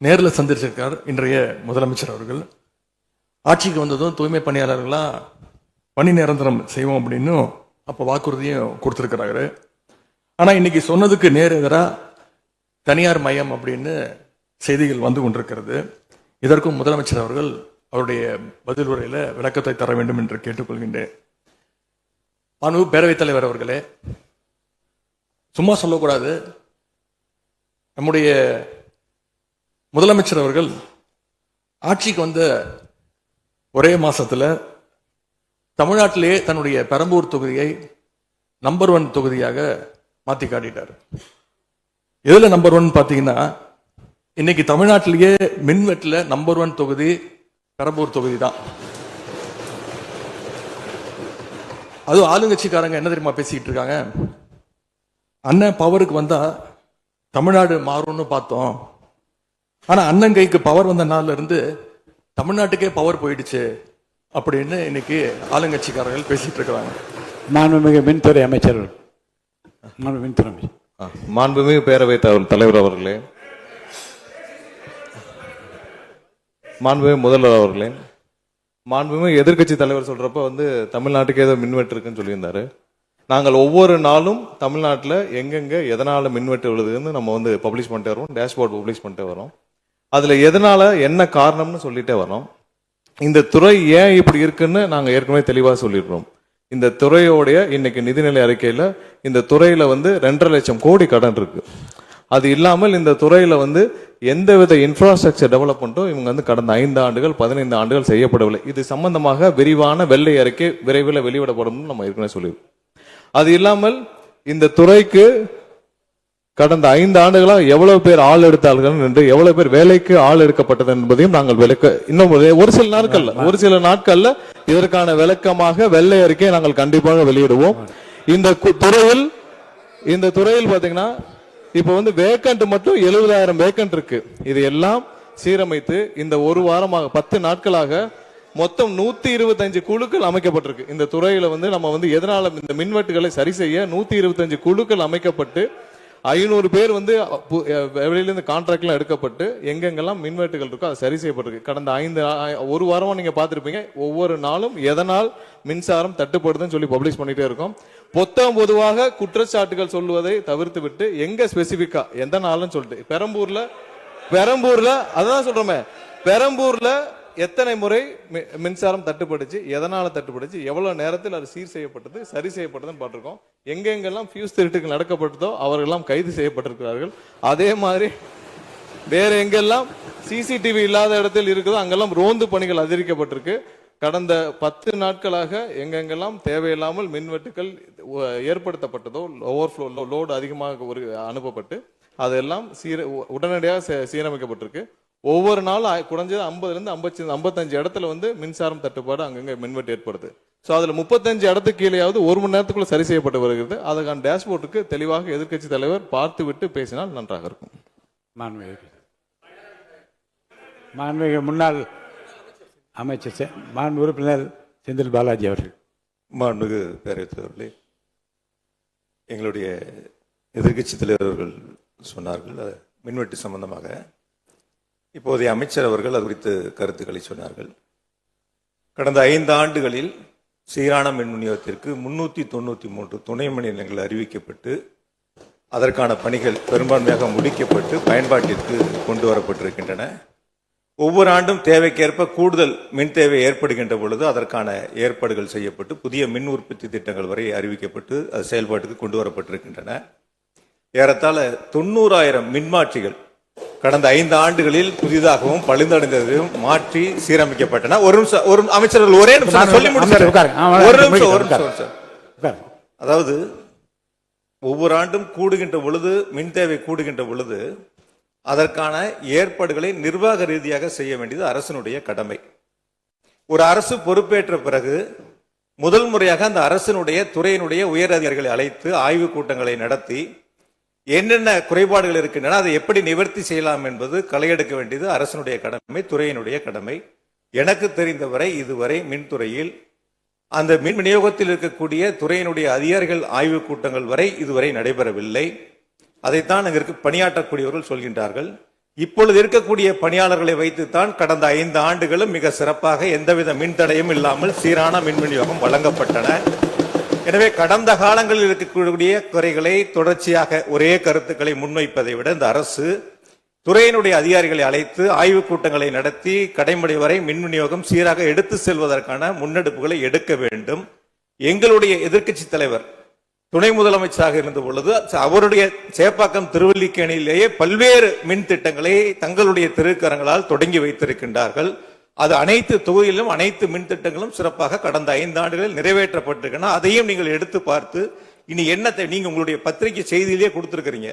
நேரில் சந்திச்சிருக்கார் இன்றைய முதலமைச்சர் அவர்கள். ஆட்சிக்கு வந்ததும் தூய்மை பணியாளர்கள்லாம் பணி நிரந்தரம் செய்வோம் அப்படின்னு அப்போ வாக்குறுதியும் கொடுத்திருக்கிறாரு. ஆனா இன்னைக்கு சொன்னதுக்கு நேர் எதிராக தனியார் மயம் அப்படின்னு செய்திகள் வந்து கொண்டிருக்கிறது. இதற்கும் முதலமைச்சர் அவர்கள் அவருடைய பதில் உரையில விளக்கத்தை தர வேண்டும் என்று கேட்டுக்கொள்கின்றேன். மாண்பு பேரவைத் தலைவர் அவர்களே, சும்மா சொல்லக்கூடாது. நம்முடைய முதலமைச்சர் அவர்கள் ஆட்சிக்கு வந்த ஒரே மாசத்துல தமிழ்நாட்டிலேயே தன்னுடைய பெரம்பூர் தொகுதியை நம்பர் 1 தொகுதியாக மாத்தி காட்டிட்டார். எதுல நம்பர் 1 பாத்தீங்கன்னா, இன்னைக்கு தமிழ்நாட்டிலேயே மின்வெட்டுல நம்பர் 1 தொகுதி பெரம்பூர் தொகுதி தான். அதுவும் ஆளுங்கட்சிக்காரங்க என்ன தெரியுமா பேசிக்கிட்டு இருக்காங்க, அண்ணன் பவருக்கு வந்தா தமிழ்நாடு மாறும்னு பார்த்தோம், ஆனா அண்ணன் கைக்கு பவர் வந்த நாள்ல இருந்து தமிழ்நாட்டுக்கே பவர் போயிடுச்சு அப்படின்னு இன்னைக்கு ஆளுங்கட்சிக்காரர்கள் பேசிட்டு இருக்கிறாங்க. மாண்புமிகு மின்துறை அமைச்சர். மாண்புமிகு பேரவைத் தலைவர் அவர்களே, மாண்புமிகு முதல்வர் அவர்களே, மாண்புமிகு எதிர்க்கட்சி தலைவர் சொல்றப்ப தமிழ்நாட்டுக்கு ஏதோ மின்வெட்டு இருக்குன்னு சொல்லியிருந்தாரு. நாங்கள் ஒவ்வொரு நாளும் தமிழ்நாட்டில் எங்கெங்க எதனால மின்வெட்டு விழுதுன்னு நம்ம பப்ளிஷ் பண்ணிட்டே வரோம், டேஷ்போர்ட் பப்ளிஷ் பண்ணிட்டே வரோம். அதுல எதனால என்ன காரணம்னு சொல்லிட்டே வரோம். இந்த துறை ஏன் இப்படி இருக்குன்னு நாங்க ஏற்கனவே தெளிவா சொல்லிடுறோம். இந்த துறையோடைய இன்னைக்கு நிதிநிலை அறிக்கையில இந்த துறையில 2.5 லட்சம் கோடி கடன் இருக்கு. அது இல்லாமல் இந்த துறையில எந்தவித இன்ஃப்ராஸ்ட்ரக்சர் டெவலப்மெண்ட்டும் இவங்க கடந்த 5 ஆண்டுகள் 15 ஆண்டுகள் செய்யப்படவில்லை. இது சம்பந்தமாக விரிவான வெள்ளை அறிக்கை விரைவில் வெளியிடப்படும் நம்ம ஏற்கனவே சொல்லியிருக்கோம். அது இல்லாமல் இந்த துறைக்கு கடந்த 5 ஆண்டுகளாக எவ்வளவு பேர் ஆள் எடுத்தார்கள் என்று, எவ்வளவு பேர் வேலைக்கு ஆள் எடுக்கப்பட்டது என்பதையும் நாங்கள் இன்னும் ஒரு சில நாட்கள்ல இதற்கான விளக்கமாக வெள்ளை அறிக்கையை நாங்கள் கண்டிப்பாக வெளியிடுவோம். இந்த துறையில் பாத்தீங்கன்னா இப்ப வேக்கண்ட் மட்டும் 70,000 வேக்கண்ட் இருக்கு. இது எல்லாம் சீரமைத்து இந்த ஒரு வாரமாக 10 நாட்களாக மொத்தம் 125 குழுக்கள் அமைக்கப்பட்டிருக்கு. இந்த துறையில வந்து நம்ம வந்து எதனால இந்த மின்வெட்டுகளை சரி செய்ய 125 குழுக்கள் அமைக்கப்பட்டு 500 பேர் வந்து வெளியிலிருந்து கான்ட்ராக்ட்லாம் எடுக்கப்பட்டு எங்கெங்கெல்லாம் மின்வெட்டுகள் இருக்கோ அது சரி செய்யப்பட்டிருக்கு. கடந்த ஒரு வாரமா நீங்க பார்த்திருப்பீங்க, ஒவ்வொரு நாளும் எதனால் மின்சாரம் தட்டுப்படுதுன்னு சொல்லி பப்ளிஷ் பண்ணிட்டே இருக்கோம். பொதுவாக குற்றச்சாட்டுகள் சொல்லுவதை தவிர்த்து விட்டு எங்க ஸ்பெசிபிக்கா எந்த நாள்னு சொல்லிட்டு பெரம்பூர்ல அதான் சொல்றோமே, பெரம்பூர்ல எத்தனை முறை மின்சாரம் தட்டுப்படுச்சு, எதனால தட்டுப்படுச்சு, எவ்வளவு நேரத்தில் அது சீர் செய்யப்பட்டது, சரி செய்யப்பட்டதுன்னு பார்த்திருக்கோம். எங்கெங்கெல்லாம் ஃபியூஸ் திருட்டுகள் நடக்கப்பட்டதோ அவர்களெல்லாம் கைது செய்யப்பட்டிருக்கிறார்கள். அதே மாதிரி வேற எங்கெல்லாம் சிசிடிவி இல்லாத இடத்தில் இருக்குதோ அங்கெல்லாம் ரோந்து பணிகள் அதிகரிக்கப்பட்டிருக்கு. கடந்த 10 நாட்களாக எங்கெங்கெல்லாம் தேவையில்லாமல் மின்வெட்டுகள் ஏற்படுத்தப்பட்டதோ, ஓவர்ஃப்ளோ லோடு அதிகமாக அனுப்பப்பட்டு அதெல்லாம் உடனடியாக சீரமைக்கப்பட்டிருக்கு. ஒவ்வொரு நாளும் குறைஞ்சது 50-55 இடத்துல வந்து மின்சாரம் தட்டுப்பாடு அங்கங்க மின்வெட்டு ஏற்படுது. ஸோ அதுல 35 இடத்துக்கு கீழேயாவது 1 மணி நேரத்துக்குள்ள சரி செய்யப்பட்டு வருகிறது. அதுக்கான டேஷ்போர்டுக்கு தெளிவாக எதிர்க்கட்சி தலைவர் பார்த்து விட்டு பேசினால் நன்றாக இருக்கும். மாண்புமிகு முன்னாள் அமைச்சர் மாண்பு உறுப்பினர் செந்தில் பாலாஜி அவர்கள். மாண்புமிகு பேரவைத் தலைவர்களே, எங்களுடைய எதிர்க்கட்சி தலைவர்கள் சொன்னார்கள் மின்வெட்டு சம்பந்தமாக. இப்போதைய அமைச்சர் அவர்கள் அது குறித்து கருத்துக்களை சொன்னார்கள். கடந்த 5 ஆண்டுகளில் சீரான மின் விநியோகத்திற்கு 393 துணை மின் நிலையங்கள் அறிவிக்கப்பட்டு அதற்கான பணிகள் பெரும்பான்மையாக முடிக்கப்பட்டு பயன்பாட்டிற்கு கொண்டு வரப்பட்டிருக்கின்றன. ஒவ்வொரு ஆண்டும் தேவைக்கேற்ப கூடுதல் மின் தேவை ஏற்படுகின்ற பொழுது அதற்கான ஏற்பாடுகள் செய்யப்பட்டு புதிய மின் உற்பத்தி திட்டங்கள் வரை அறிவிக்கப்பட்டு அது செயல்பாட்டுக்கு கொண்டு வரப்பட்டிருக்கின்றன. ஏறத்தாழ 90,000 மின்மாற்றிகள் கடந்த 5 ஆண்டுகளில் புதிதாகவும் பழுந்தடைந்ததையும் மாற்றி சீரமைக்கப்பட்டன. ஒரு அமைச்சர்கள் ஒரே நிமிஷம் சொல்லி முடிச்சார். அதாவது ஒவ்வொரு ஆண்டும் கூடுகின்ற பொழுது மின் தேவை கூடுகின்ற பொழுது அதற்கான ஏற்பாடுகளை நிர்வாக ரீதியாக செய்ய வேண்டியது அரசினுடைய கடமை. ஒரு அரசு பொறுப்பேற்ற பிறகு முதல் முறையாக அந்த அரசினுடைய துறையினுடைய உயர் அதிகாரிகளை அழைத்து ஆய்வு கூட்டங்களை நடத்தி என்னென்ன குறைபாடுகள் இருக்கின்றன அதை எப்படி நிவர்த்தி செய்யலாம் என்பது களையெடுக்க வேண்டியது அரசினுடைய கடமை, துறையினுடைய கடமை. எனக்கு தெரிந்தவரை இதுவரை மின்துறையில் அந்த மின் விநியோகத்தில் இருக்கக்கூடிய துறையினுடைய அதிகாரிகள் ஆய்வு கூட்டங்கள் வரை இதுவரை நடைபெறவில்லை. அதைத்தான் அங்கிருக்கு பணியாற்றக்கூடியவர்கள் சொல்கின்றார்கள். இப்பொழுது இருக்கக்கூடிய பணியாளர்களை வைத்துத்தான் கடந்த 5 ஆண்டுகளும் மிக சிறப்பாக எந்தவித மின் தடையும் இல்லாமல் சீரான மின் விநியோகம் வழங்கப்பட்டன. எனவே கடந்த காலங்களில் இருக்கக்கூடிய குறைகளை தொடர்ச்சியாக ஒரே கருத்துக்களை முன்வைப்பதை விட இந்த அரசு துறையினுடைய அதிகாரிகளை அழைத்து ஆய்வுக் கூட்டங்களை நடத்தி கடைமுறை வரை மின் விநியோகம் சீராக எடுத்து செல்வதற்கான முன்னெடுப்புகளை எடுக்க வேண்டும். எங்களுடைய எதிர்க்கட்சி தலைவர் துணை முதலமைச்சராக இருந்த பொழுது அவருடைய சேப்பாக்கம் திருவல்லிக்கேணியிலேயே பல்வேறு மின் திட்டங்களை தங்களுடைய திருக்கரங்களால் தொடங்கி வைத்திருக்கின்றார்கள். அது அனைத்து தொகுதியிலும் அனைத்து மின் திட்டங்களும் சிறப்பாக கடந்த 5 ஆண்டுகளில் நிறைவேற்றப்பட்டிருக்கின்றன. அதையும் நீங்கள் எடுத்து பார்த்து இனி என்னத்தை நீங்க உங்களுடைய பத்திரிகை செய்தியிலேயே கொடுத்திருக்கிறீங்க.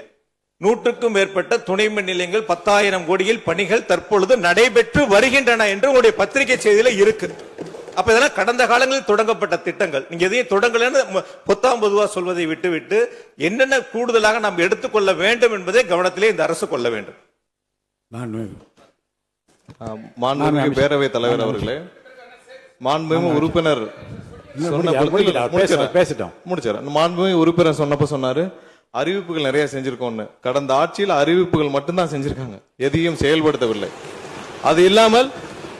100க்கும் மேற்பட்ட துணை மின் நிலையங்கள் 10,000 கோடியில் பணிகள் தற்பொழுது நடைபெற்று வருகின்றன என்று உங்களுடைய பத்திரிகை செய்தியில இருக்கு. அப்ப இதெல்லாம் கடந்த காலங்களில் தொடங்கப்பட்ட திட்டங்கள். நீங்க எதையும் தொடங்கலன்னு பொத்தாம் பொதுவா சொல்வதை விட்டுவிட்டு என்னென்ன கூடுதலாக நாம் எடுத்துக்கொள்ள வேண்டும் என்பதை கவனத்திலே இந்த அரசு கொள்ள வேண்டும். மாண்புமிகு பேரவைத் தலைவர் அவர்களே, மாண்புமிகு உறுப்பினர் மாண்புமிகு உறுப்பினர் சொன்னப்ப சொன்னாரு அறிவிப்புகள் நிறைய செஞ்சிருக்கோம்னு. கடந்த ஆட்சியில் அறிவிப்புகள் மட்டும்தான் செஞ்சிருக்காங்க, எதையும் செயல்படுத்தவில்லை. அது இல்லாமல்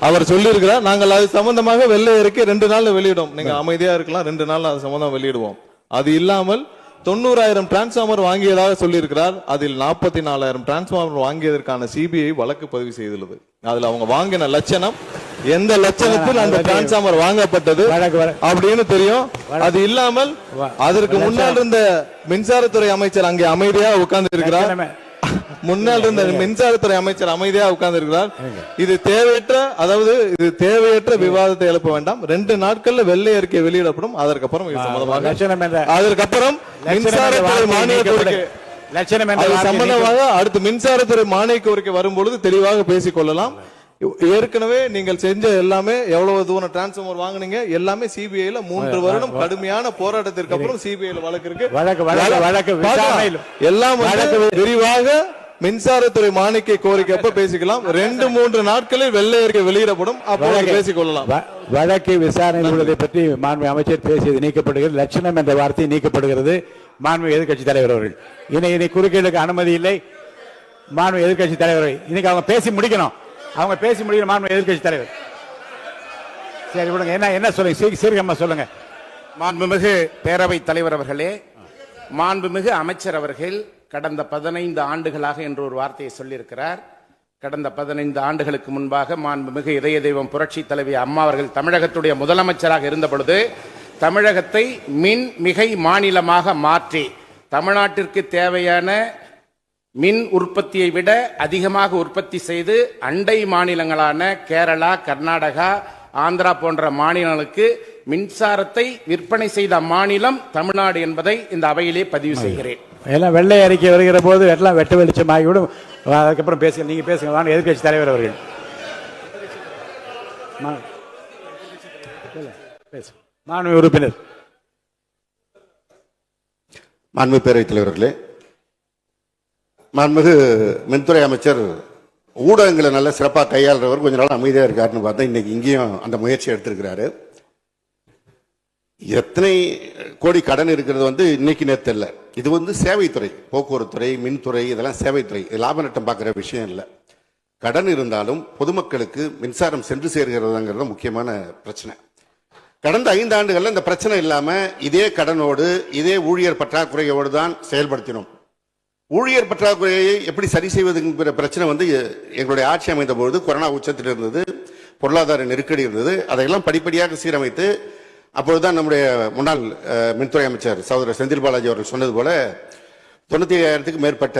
அவர் சொல்லியிருக்கிறார் நாங்கள் அது சம்பந்தமாக வெள்ளை அறிக்கை 2 நாள்ல வெளியிடும், நீங்க அமைதியா இருக்கலாம், 2 நாள் அது சம்பந்தம் வெளியிடுவோம். அது இல்லாமல் 90,000 டிரான்ஸ்பார்மர் வாங்கியதாக சொல்லியிருக்கிறார். அதில் 44,000 டிரான்ஸ்பார்மர் வாங்கியதற்கான சிபிஐ வழக்கு பதிவு செய்துள்ளது. அதுல அவங்க வாங்கின லட்சணம், எந்த லட்சணத்தில் அந்த டிரான்ஸ்பார்மர் வாங்கப்பட்டது அப்படின்னு தெரியும். அது இல்லாமல் அதற்கு முன்னால் இருந்த மின்சாரத்துறை அமைச்சர் அங்கே அமைதியா உட்கார்ந்து இருக்கிறார். முன்னால் இருந்த மின்சாரத்துறை அமைச்சர் அமைதியா உட்கார்ந்து இருக்கிறார். இது தேவையற்ற விவாதத்தை எழுப்ப வேண்டாம். 2 நாட்கள்ல வெள்ளை அறிக்கை வெளியிடப்படும். அதற்கப்புறம் மின்சாரத்துறை மானிய கோரிக்கை சம்பந்தமாக அடுத்து மின்சாரத்துறை மானிய கோரிக்கை வரும்பொழுது தெளிவாக பேசிக் கொள்ளலாம். ஏற்கனவே நீங்கள் செஞ்ச எல்லாமே எவ்வளவு தூரம் டிரான்ஸ்பார்மர் வாங்குனீங்க எல்லாமே சிபிஐல 3 வருடம் கடுமையான போராட்டத்திற்கு அப்புறம் சிபிஐல வழக்கு இருக்கு. எல்லாம் விரிவாக மின்சாரத்துறை மானிய கோரிக்கை அப்ப பேசிக்கலாம். 2-3 நாட்களில் வெள்ளை அறிக்கை வெளியிடப்படும், அப்போது பேசிக்கொள்ளலாம். வழக்கு விசாரணை உள்ளதை பற்றி மாண்பு அமைச்சர் பேசியது நீக்கப்படுகிறது. லட்சணம் என்ற வார்த்தை நீக்கப்படுகிறது. மாண்பு எதிர்க்கட்சி தலைவர் அவர்கள் இனி குறுக்கீடுக்கு அனுமதி இல்லை. மாண்பு எதிர்க்கட்சி தலைவர் இன்னைக்கு அவங்க பேசி முடிக்கணும். மாண்பு எதிர்க்கட்சி தலைவர் சரி விடுங்க. என்ன சொல்லுங்க, சீர்கமா சொல்லுங்க. மாண்புமிகு பேரவைத் தலைவர் அவர்களே, மாண்புமிகு அமைச்சர் அவர்கள் கடந்த 15 ஆண்டுகளாக என்று ஒரு வார்த்தையை சொல்லியிருக்கிறார். கடந்த 15 ஆண்டுகளுக்கு முன்பாக மாண்புமிகு இதய தெய்வம் புரட்சி தலைவி அம்மா அவர்கள் தமிழகத்துடைய முதலமைச்சராக இருந்த பொழுது தமிழகத்தை மின் மிகை மாநிலமாக மாற்றி தமிழ்நாட்டிற்கு தேவையான மின் உற்பத்தியை விட அதிகமாக உற்பத்தி செய்து அண்டை மாநிலங்களான கேரளா, கர்நாடகா, ஆந்திரா போன்ற மாநிலங்களுக்கு மின்சாரத்தை விற்பனை செய்த மாநிலம் தமிழ்நாடு என்பதை இந்த அவையிலே பதிவு செய்கிறேன். எல்லாம் வெள்ளை அறிக்கை வருகிற போது எல்லாம் வெட்ட வெளிச்சமாகிவிடும். அதுக்கப்புறம் பேசுங்க, நீங்க பேசுங்க. வாங்க எதிர்க்கட்சி தலைவர் அவர்கள் மாண்பு உறுப்பினர். மாண்பு பேரவைத் தலைவர்களே, மாண்புமிகு மின்துறை அமைச்சர் ஊடகங்களை நல்ல சிறப்பாக கையாளுறவர். கொஞ்ச நாள் அமைதியாக இருக்காருன்னு பார்த்தா இன்னைக்கு இங்கேயும் அந்த முயற்சி எடுத்திருக்கிறாரு. எத்தனை கோடி கடன் இருக்கிறது இன்னைக்கு நேற்று இல்லை. இது சேவைத்துறை, போக்குவரத்துறை, மின்துறை, இதெல்லாம் சேவைத்துறை. லாப நட்டம் பார்க்குற விஷயம் இல்லை. கடன் இருந்தாலும் பொதுமக்களுக்கு மின்சாரம் சென்று சேர்கிறதுங்கிறது முக்கியமான பிரச்சனை. கடந்த 5 ஆண்டுகளில் இந்த பிரச்சனை இல்லாமல் இதே கடனோடு இதே ஊழியர் பற்றாக்குறையோடு தான் செயல்படுத்தினோம். ஊழியர் பற்றாக்குறையை எப்படி சரி செய்வதுங்கிற பிரச்சனை எங்களுடைய ஆட்சி அமைந்த பொழுது கொரோனா உச்சத்தில் இருந்தது, பொருளாதார நெருக்கடி இருந்தது. அதையெல்லாம் படிப்படியாக சீரமைத்து அப்பொழுதுதான் நம்முடைய முன்னாள் மின்துறை அமைச்சர் சகோதரர் செந்தில் பாலாஜி அவர்கள் சொன்னது போல 95,000க்கு மேற்பட்ட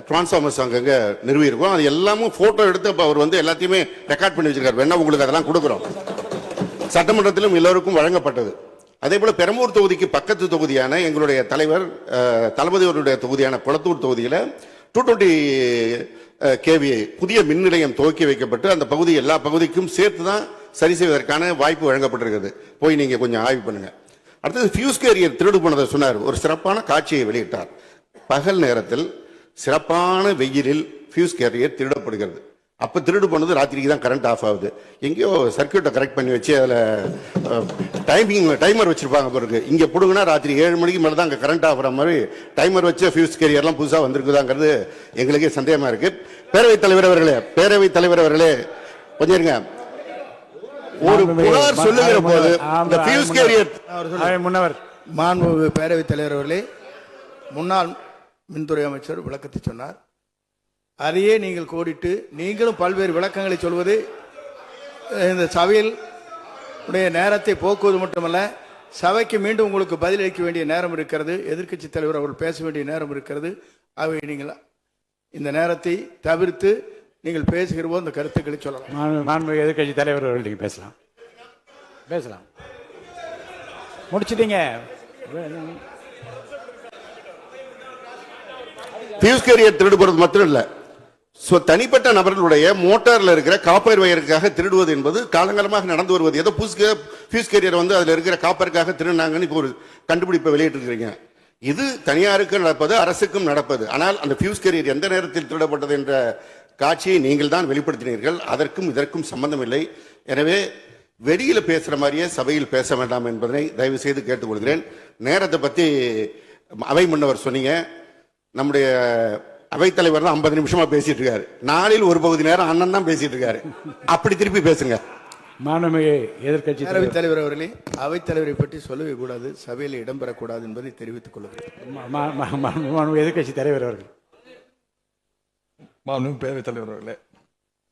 டிரான்ஸ்ஃபார்மர்ஸ் அங்கங்க நிறுவியிருக்கோம். அது எல்லாமும் போட்டோ எடுத்து அவர் எல்லாத்தையுமே ரெக்கார்ட் பண்ணி வச்சிருக்காரு. வேணா உங்களுக்கு அதெல்லாம் கொடுக்குறோம். சட்டமன்றத்திலும் எல்லோருக்கும் வழங்கப்பட்டது. அதே போல பெரம்பூர் தொகுதிக்கு பக்கத்து தொகுதியான எங்களுடைய தலைவர் தளபதி அவருடைய தொகுதியான குளத்தூர் தொகுதியில் 220 kVA புதிய மின் நிலையம் துவக்கி வைக்கப்பட்டு அந்த பகுதி எல்லா பகுதிக்கும் சேர்த்து தான் சரி செய்வதற்கான வாய்ப்பு வழங்கப்பட்டிருக்கிறது. போய் நீங்க கொஞ்சம் ஆய்வு பண்ணுங்க. அடுத்தது ஃபியூஸ் கேரியர் திருடு போனதை சொன்னார். ஒரு சிறப்பான காட்சியை வெளியிட்டார். பகல் நேரத்தில் சிறப்பான வெயிலில் ஃபியூஸ் கேரியர் திருடப்படுகிறது. அப்போ திருடு போனது ராத்திரிக்கு தான் கரண்ட் ஆஃப் ஆகுது. எங்கேயோ சர்க்கியூட்டை கரெக்ட் பண்ணி வச்சு அதில் டைமர் வச்சிருப்பாங்க பிறகு. இங்கே பிடுங்கன்னா ராத்திரி 7 மணிக்கு மேலே தான் அங்கே கரண்ட் ஆகிற மாதிரி டைமர் வச்சு ஃபியூஸ் கேரியர்லாம் புதுசாக வந்திருக்குதாங்கிறது எங்களுக்கே சந்தேகமாக இருக்கு. பேரவைத் தலைவர் அவர்களே கொஞ்சம் இருங்க. ஒரு புகார் சொல்லுகிற போது இந்த ஃபியூஸ் கேரியர் முன்னவர் மாண்பு பேரவைத் தலைவர் அவர்களே, முன்னாள் மின்துறை அமைச்சர் விளக்கத்தை சொன்னார். அதையே நீங்கள் கோடிட்டு நீங்களும் பல்வேறு விளக்கங்களை சொல்வது இந்த சபையில் உடைய நேரத்தை போக்குவது மட்டுமல்ல, சபைக்கு மீண்டும் உங்களுக்கு பதிலளிக்க வேண்டிய நேரம் இருக்கிறது. எதிர்க்கட்சி தலைவர் அவர்கள் பேச வேண்டிய நேரம் இருக்கிறது. அவை நீங்கள் இந்த நேரத்தை தவிர்த்து நீங்கள் பேசுகிற போது அந்த கருத்துக்களை சொல்லலாம். மாண்பு எதிர்க்கட்சி தலைவர் அவர்கள் நீங்க பேசலாம். முடிச்சிட்டீங்க. ஃபியூஸ் கேரியர் திருடு போறது மட்டும் இல்லை, தனிப்பட்ட நபர்களுடைய மோட்டார்ல இருக்கிற காப்பர் வயருக்காக திருடுவது என்பது காலங்காலமாக நடந்து வருவது. ஏதோ ஃபியூஸ் கேரியர் அதுல இருக்கிற காப்பருக்காக திருடினாங்கன்னு இப்போ ஒரு கண்டுபிடிப்பை வெளியிட்டு இருக்கிறீங்க. இது தனியாருக்கு நடப்பது, அரசுக்கும் நடப்பது. ஆனால் அந்த ஃபியூஸ் கேரியர் எந்த நேரத்தில் திருடப்பட்டது என்ற காட்சியை நீங்கள் தான் வெளிப்படுத்தினீர்கள். அதற்கும் இதற்கும் சம்பந்தம் இல்லை. எனவே வெளியில பேசுற மாதிரியே சபையில் பேச வேண்டாம் என்பதனை தயவு செய்து கேட்டுக்கொள்கிறேன். நேரத்தை பத்தி அவை முன்னவர் சொன்னீங்க. நம்முடைய அவைத்தலைவர் தான் 50 நிமிஷமா பேசிட்டு இருக்காரு. நாளில் ஒரு பகுதி நேரம் அண்ணன் தான் பேசிட்டு இருக்காரு. அப்படி திருப்பி பேசுங்க. மாண்புமிகு எதிர்க்கட்சி தலைவர் அவர்களே, அவைத்தலைவரை பற்றி சொல்லவே கூடாது, சபையில் இடம்பெறக்கூடாது என்பதை தெரிவித்துக் கொள்கிறேன். எதிர்க்கட்சி தலைவர் அவர்கள். மாண்புமிகு பேரவைத் தலைவர் அவர்களே,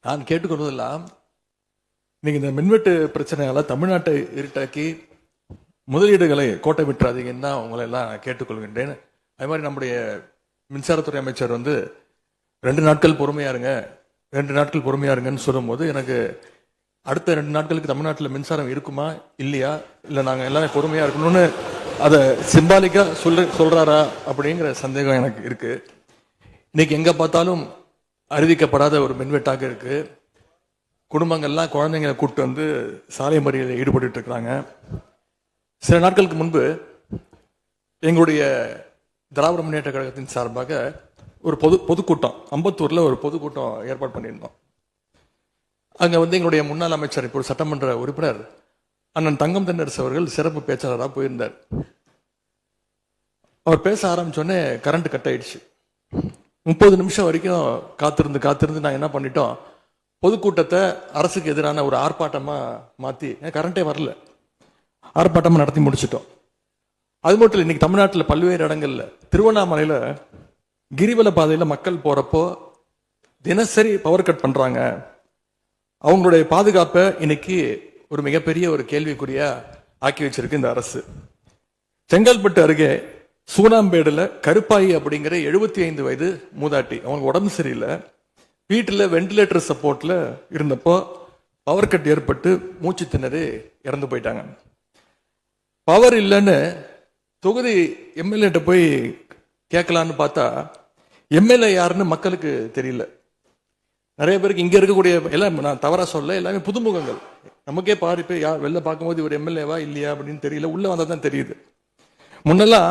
நான் கேட்டுக்கொள்வதெல்லாம் நீங்க இந்த மின்வெட்டு பிரச்சனையால தமிழ்நாட்டை இருட்டாக்கி முதலீடுகளை கோட்டை விட்டுறாதீங்கன்னு தான் உங்களை எல்லாம் கேட்டுக்கொள்கின்றேன். அது மாதிரி நம்முடைய மின்சாரத்துறை அமைச்சர் 2 நாட்கள் பொறுமையா இருங்கன்னு சொல்லும்போது எனக்கு அடுத்த 2 நாட்களுக்கு தமிழ்நாட்டில் மின்சாரம் இருக்குமா இல்லையா, இல்லை நாங்கள் எல்லாமே பொறுமையா இருக்கணும்னு அதை சிம்பாலிக்கா சொல்றாரா அப்படிங்கிற சந்தேகம் எனக்கு இருக்கு. இன்னைக்கு எங்க பார்த்தாலும் அறிவிக்கப்படாத ஒரு மின்வெட்டாக இருக்கு. குடும்பங்கள்லாம் குழந்தைங்களை கூப்பிட்டு சாலை மறியலில் ஈடுபட்டு இருக்கிறாங்க. சில நாட்களுக்கு முன்பு எங்களுடைய திராவிட முன்னேற்ற கழகத்தின் சார்பாக ஒரு பொதுக்கூட்டம் அம்பத்தூர்ல ஒரு பொதுக்கூட்டம் ஏற்பாடு பண்ணியிருந்தோம். அங்க வந்து எங்களுடைய முன்னாள் அமைச்சர், இப்போ சட்டமன்ற உறுப்பினர் அண்ணன் தங்கம் தென்னரசு அவர்கள் சிறப்பு பேச்சாளராக போயிருந்தார். அவர் பேச ஆரம்பிச்சோடனே கரண்ட் கட் ஆயிடுச்சு. 30 நிமிஷம் வரைக்கும் காத்திருந்து நான் என்ன பண்ணிட்டோம், பொதுக்கூட்டத்தை அரசுக்கு எதிரான ஒரு ஆர்ப்பாட்டமா மாத்தி, கரண்டே வரல, ஆர்ப்பாட்டமா நடத்தி முடிச்சிட்டோம். அது மட்டும் இல்லை, இன்னைக்கு தமிழ்நாட்டில் பல்வேறு இடங்கள்ல, திருவண்ணாமலையில கிரிவல பாதையில மக்கள் போறப்போ தினசரி பவர் கட் பண்றாங்க. அவங்களுடைய பாதுகாப்பை இன்னைக்கு ஒரு மிகப்பெரிய ஒரு கேள்விக்குறியா ஆக்கி வச்சிருக்கு இந்த அரசு. செங்கல்பட்டு அருகே சூனாம்பேடுல கருப்பாயி அப்படிங்கிற 75 வயது மூதாட்டி, அவங்களுக்கு உடம்பு சரியில்லை, வீட்டில் வெண்டிலேட்டர் சப்போர்ட்ல இருந்தப்போ பவர் கட் ஏற்பட்டு மூச்சு திணறி இறந்து போயிட்டாங்க. பவர் இல்லைன்னு தொகுதி எம்எல்ஏட்ட போய் கேட்கலான்னு பார்த்தா எம்எல்ஏ யாருன்னு மக்களுக்கு தெரியல. நிறைய பேருக்கு இங்க இருக்கக்கூடிய எல்லாம், நான் தவறா சொல்ல, எல்லாமே புதுமுகங்கள். நமக்கே பாரு, இப்போ வெளில பார்க்கும்போது ஒரு எம்எல்ஏவா இல்லையா அப்படின்னு தெரியல, உள்ள வந்தா தான் தெரியுது. முன்னெல்லாம்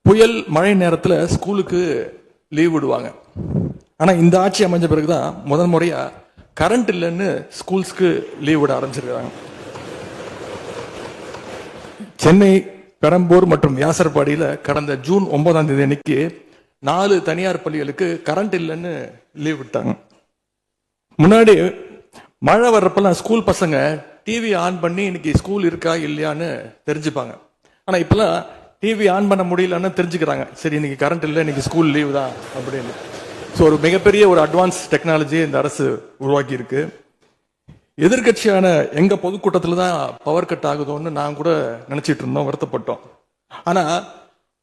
புயல் மழை நேரத்தில் ஸ்கூலுக்கு லீவ் விடுவாங்க. ஆனா இந்த ஆட்சி அமைஞ்ச பிறகுதான் முதல் முறையா கரண்ட் இல்லைன்னு ஸ்கூல்ஸ்க்கு லீவ் விட ஆரம்பிச்சிருக்காங்க. சென்னை, பெரம்பூர் மற்றும் வியாசர்பாடியில கடந்த ஜூன் 9ஆம் தேதி அன்னைக்கு 4 தனியார் பள்ளிகளுக்கு கரண்ட் இல்லைன்னு லீவ் விட்டாங்க. முன்னாடி மழை வர்றப்பெல்லாம் ஸ்கூல் பசங்க டிவி ஆன் பண்ணி இன்னைக்கு ஸ்கூல் இருக்கா இல்லையான்னு தெரிஞ்சுப்பாங்க. ஆனா இப்பெல்லாம் டிவி ஆன் பண்ண முடியலன்னு தெரிஞ்சுக்கிறாங்க, சரி இன்னைக்கு கரண்ட் இல்லை, இன்னைக்கு ஸ்கூல் லீவ் தான் அப்படின்னு. ஸோ ஒரு மிகப்பெரிய ஒரு அட்வான்ஸ் டெக்னாலஜியை இந்த அரசு உருவாக்கி இருக்கு. எதிர்கட்சியான எங்க பொதுக்கூட்டத்தில் தான் பவர் கட் ஆகுதோன்னு நான் கூட நினைச்சிட்டு இருந்தோம், வருத்தப்பட்டோம். ஆனா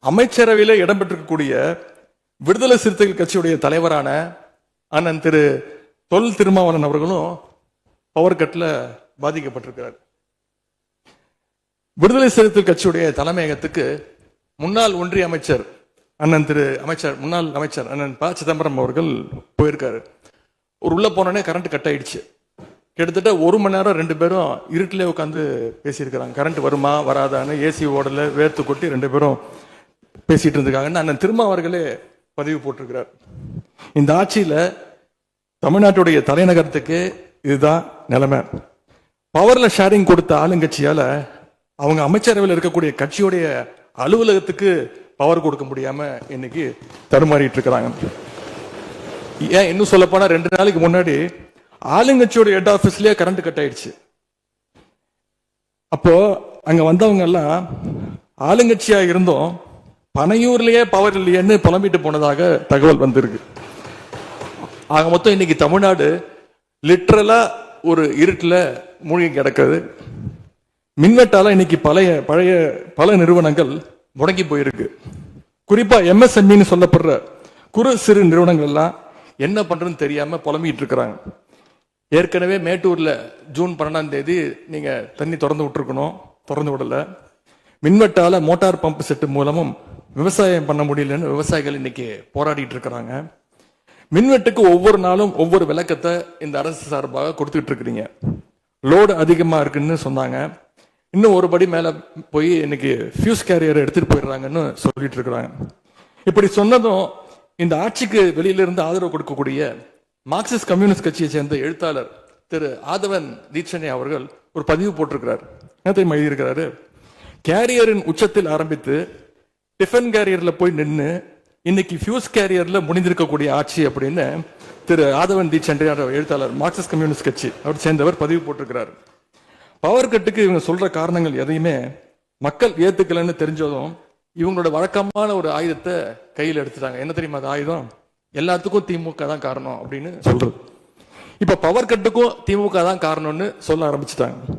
அமைச்சரவையில இடம்பெற்றிருக்கக்கூடிய விடுதலை சிறுத்தைகள் கட்சியுடைய தலைவரான அண்ணன் திரு தொல் திருமாவளவன் அவர்களும் பவர் கட்ல பாதிக்கப்பட்டிருக்கிறார். விடுதலை சிறுத்தைகள் கட்சியுடைய தலைமையகத்துக்கு முன்னாள் ஒன்றிய அமைச்சர் முன்னாள் அமைச்சர் அண்ணன் ப சிதம்பரம் அவர்கள் போயிருக்காரு. ஒரு உள்ள போனோடனே கரண்ட் கட் ஆயிடுச்சு. கிட்டத்தட்ட 1 மணி நேரம் 2 பேரும் இருட்டிலே உட்காந்து பேசியிருக்கிறாங்க. கரண்ட் வருமா வராதான்னு, ஏசி ஓடல, வேர்த்து கொட்டி 2 பேரும் பேசிட்டு இருந்திருக்காங்கன்னு அண்ணன் திருமா அவர்களே பதிவு போட்டிருக்கிறார். இந்த ஆட்சியில தமிழ்நாட்டுடைய தலைநகரத்துக்கு இதுதான் நிலைமை. பவர்ல ஷேரிங் கொடுத்த ஆளுங்கட்சியால அவங்க அமைச்சரவையில் இருக்கக்கூடிய கட்சியுடைய அலுவலகத்துக்கு பவர் கொடுக்க முடியாம இன்னைக்கு தடுமாறிட்டு இருக்கிறாங்க. ஏன் இன்னும் சொல்ல போனா 2 நாளைக்கு முன்னாடி ஆளுங்கட்சியோட ஹெட் ஆபீஸ்லயே கரண்ட் கட் ஆயிடுச்சு. அப்போ அங்க வந்தவங்க எல்லாம் ஆளுங்கட்சியா இருந்தோம், பனையூர்லயே பவர் இல்லையேன்னு புலம்பிட்டு போனதாக தகவல் வந்திருக்கு. ஆக மொத்தம் இன்னைக்கு தமிழ்நாடு லிட்டரலா ஒரு இருட்டுல மூழ்கி கிடக்குது. மின்வெட்டால இன்னைக்கு பல நிறுவனங்கள் முடங்கி போயிருக்கு. குறிப்பா எம்எஸ்எம்இன்னு சொல்லப்படுற குறு சிறு நிறுவனங்கள் எல்லாம் என்ன பண்றதுன்னு தெரியாம புலம்பிட்டு இருக்கிறாங்க. ஏற்கனவே மேட்டூர்ல ஜூன் 12ஆம் தேதி நீங்க தண்ணி திறந்து விட்டுருக்கணும், திறந்து விடல. மின்வெட்டால மோட்டார் பம்ப் செட்டு மூலமும் விவசாயம் பண்ண முடியலன்னு விவசாயிகள் இன்னைக்கு போராடிட்டு இருக்கிறாங்க. மின்வெட்டுக்கு ஒவ்வொரு நாளும் ஒவ்வொரு விளக்கத்தை இந்த அரசு சார்பாக கொடுத்துட்டு இருக்கிறீங்க. லோடு அதிகமா இருக்குன்னு சொன்னாங்க. இன்னும் ஒரு படி மேல போய் இன்னைக்கு ஃபியூஸ் கேரியர் எடுத்துட்டு போயிடுறாங்கன்னு சொல்லிட்டு இருக்கிறாங்க. இப்படி சொன்னதும் இந்த ஆட்சிக்கு வெளியில இருந்து ஆதரவு கொடுக்கக்கூடிய மார்க்சிஸ்ட் கம்யூனிஸ்ட் கட்சியை சேர்ந்த எழுத்தாளர் திரு ஆதவன் தீட்சணே அவர்கள் ஒரு பதிவு போட்டிருக்கிறார். என்ன தெரியுமா எழுதியிருக்கிறாரு? கேரியரின் உச்சத்தில் ஆரம்பித்து டிஃபன் கேரியர்ல போய் நின்று இன்னைக்கு ஃபியூஸ் கேரியர்ல முடிந்திருக்கக்கூடிய ஆட்சி அப்படின்னு திரு ஆதவன் தீட்சண்டே எழுத்தாளர், மார்க்சிஸ்ட் கம்யூனிஸ்ட் கட்சி அவர் சேர்ந்தவர் பதிவு போட்டிருக்கிறார். பவர் கட்டுக்கு இவங்க சொல்ற காரணங்கள் எதையுமே மக்கள் ஏத்துக்கலன்னு தெரிஞ்சதும் இவங்களோட வழக்கமான ஒரு ஆயுதத்தை கையில் எடுத்துட்டாங்க. என்ன தெரியுமா அது ஆயுதம்? எல்லாத்துக்கும் திமுக தான் காரணம் அப்படின்னு சொல்றது. இப்ப பவர் கட்டுக்கும் திமுக தான் காரணம்னு சொல்ல ஆரம்பிச்சுட்டாங்க.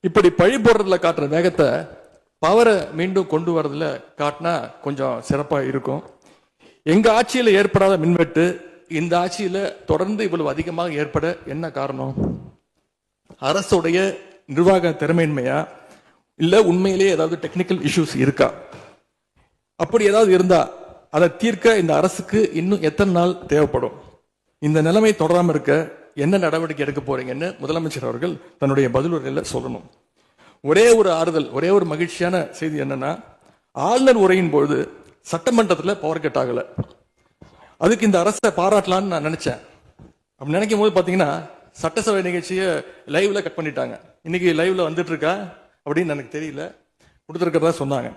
இப்படி பழி போடுறதுல காட்டுற வேகத்தை பவரை மீண்டும் கொண்டு வரதுல காட்டினா கொஞ்சம் சிறப்பா இருக்கும். எங்க ஆட்சியில ஏற்படாத மின்வெட்டு இந்த ஆட்சியில தொடர்ந்து இவ்வளவு அதிகமாக ஏற்பட என்ன காரணம்? அரசுடைய நிர்வாக திறமையின்மையா, இல்ல உண்மையிலேயே ஏதாவது டெக்னிக்கல் இஷ்யூஸ் இருக்கா? அப்படி ஏதாவது இருந்தா அதை தீர்க்க இந்த அரசுக்கு இன்னும் எத்தனை நாள் தேவைப்படும்? இந்த நிலைமை தொடராம இருக்க என்ன நடவடிக்கை எடுக்க போறீங்கன்னு முதலமைச்சர் அவர்கள் தன்னுடைய பதிலுரையில சொல்லணும். ஒரே ஒரு ஆறுதல், ஒரே ஒரு மகிழ்ச்சியான செய்தி என்னன்னா, ஆளுநர் உரையின் பொழுது சட்டமன்றத்தில் பவர் கட் ஆகல. அதுக்கு இந்த அரசை பாராட்டலான்னு நான் நினைச்சேன். அப்படி நினைக்கும் போது பாத்தீங்கன்னா சட்டசபை நிகழ்ச்சியை லைவ்ல கட் பண்ணிட்டாங்க. இன்னைக்கு லைவ்ல வந்துட்டு இருக்கா அப்படின்னு எனக்கு தெரியல, கொடுத்துருக்கிறதா சொன்னாங்க.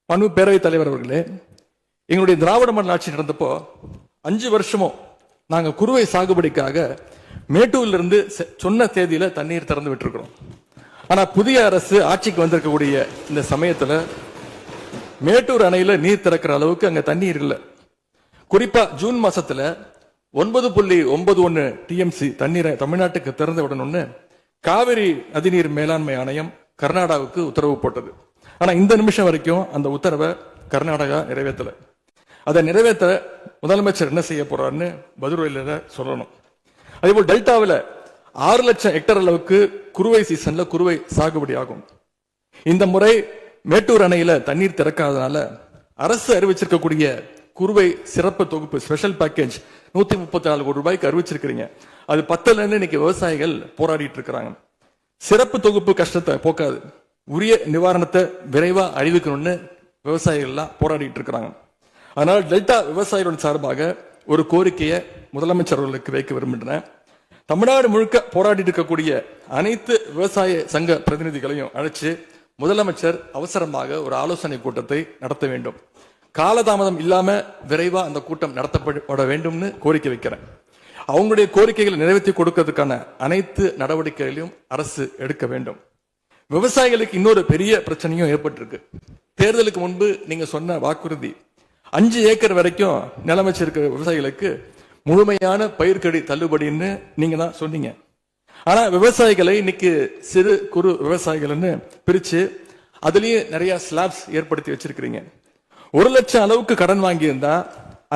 மனு பேரவைத் தலைவர் அவர்களே, எங்களுடைய திராவிட மாடல் ஆட்சி நடந்தப்போ 5 வருஷமும் நாங்க குறுவை சாகுபடிக்காக மேட்டூர்ல இருந்து சொன்ன தேதியில தண்ணீர் திறந்து விட்டுருக்கிறோம். ஆனா புதிய அரசு ஆட்சிக்கு வந்திருக்கக்கூடிய இந்த சமயத்துல மேட்டூர் அணையில நீர் திறக்கிற அளவுக்கு அங்க தண்ணீர் இல்லை. குறிப்பா ஜூன் மாசத்துல 9.91 டிஎம்சி தண்ணீரை தமிழ்நாட்டுக்கு திறந்து விடணும்னு காவிரி நதிநீர் மேலாண்மை ஆணையம் கர்நாடகாவுக்கு உத்தரவு போட்டது. ஆனா இந்த நிமிஷம் வரைக்கும் அந்த உத்தரவை கர்நாடகா நிறைவேற்றல. அதை நிறைவேற்ற முதலமைச்சர் என்ன செய்ய போறாருன்னு பதிலுரையில சொல்லணும். அதேபோல் டெல்டாவில் 6 லட்சம் ஹெக்டேர் அளவுக்கு குறுவை சீசன்ல குறுவை சாகுபடி ஆகும். இந்த முறை மேட்டூர் அணையில தண்ணீர் திறக்காதனால அரசு அறிவிச்சிருக்கக்கூடிய குறுவை சிறப்பு தொகுப்பு ஸ்பெஷல் பேக்கேஜ் 134 கோடி ரூபாய்க்கு அறிவிச்சிருக்கிறீங்க. அது பத்தலன்னு இன்னைக்கு விவசாயிகள் போராடிட்டு இருக்கிறாங்க. சிறப்பு தொகுப்பு கஷ்டத்தை போக்காது, உரிய நிவாரணத்தை விரைவா அறிவிக்கணும்னு விவசாயிகள் எல்லாம் போராடிட்டு இருக்கிறாங்க. அதனால டெல்டா விவசாயிகளின் சார்பாக ஒரு கோரிக்கையை முதலமைச்சர் அவர்களுக்கு வைக்க விரும்புகிறேன். தமிழ்நாடு முழுக்க போராடிட்டு இருக்கக்கூடிய அனைத்து விவசாய சங்க பிரதிநிதிகளையும் அழைச்சு முதலமைச்சர் அவசரமாக ஒரு ஆலோசனை கூட்டத்தை நடத்த வேண்டும். காலதாமதம் இல்லாம விரைவா அந்த கூட்டம் நடத்தப்பட வேண்டும்னு கோரிக்கை வைக்கிறேன். அவங்களுடைய கோரிக்கைகளை நிறைவேற்றி கொடுக்கிறதுக்கான அனைத்து நடவடிக்கைகளையும் அரசு எடுக்க வேண்டும். விவசாயிகளுக்கு இன்னொரு பெரிய பிரச்சனையும் ஏற்பட்டிருக்கு. தேர்தலுக்கு முன்பு நீங்க சொன்ன வாக்குறுதி 5 ஏக்கர் வரைக்கும் நிலம் வச்சிருக்கிற விவசாயிகளுக்கு முழுமையான பயிர்க்கடி தள்ளுபடின்னு நீங்க தான் சொன்னீங்க. ஆனா விவசாயிகளை இன்னைக்கு சிறு குறு விவசாயிகள்னு பிரிச்சு அதுலயே நிறைய ஸ்லாப்ஸ் ஏற்படுத்தி வச்சிருக்கிறீங்க. 1 லட்சம் அளவுக்கு கடன் வாங்கியிருந்தா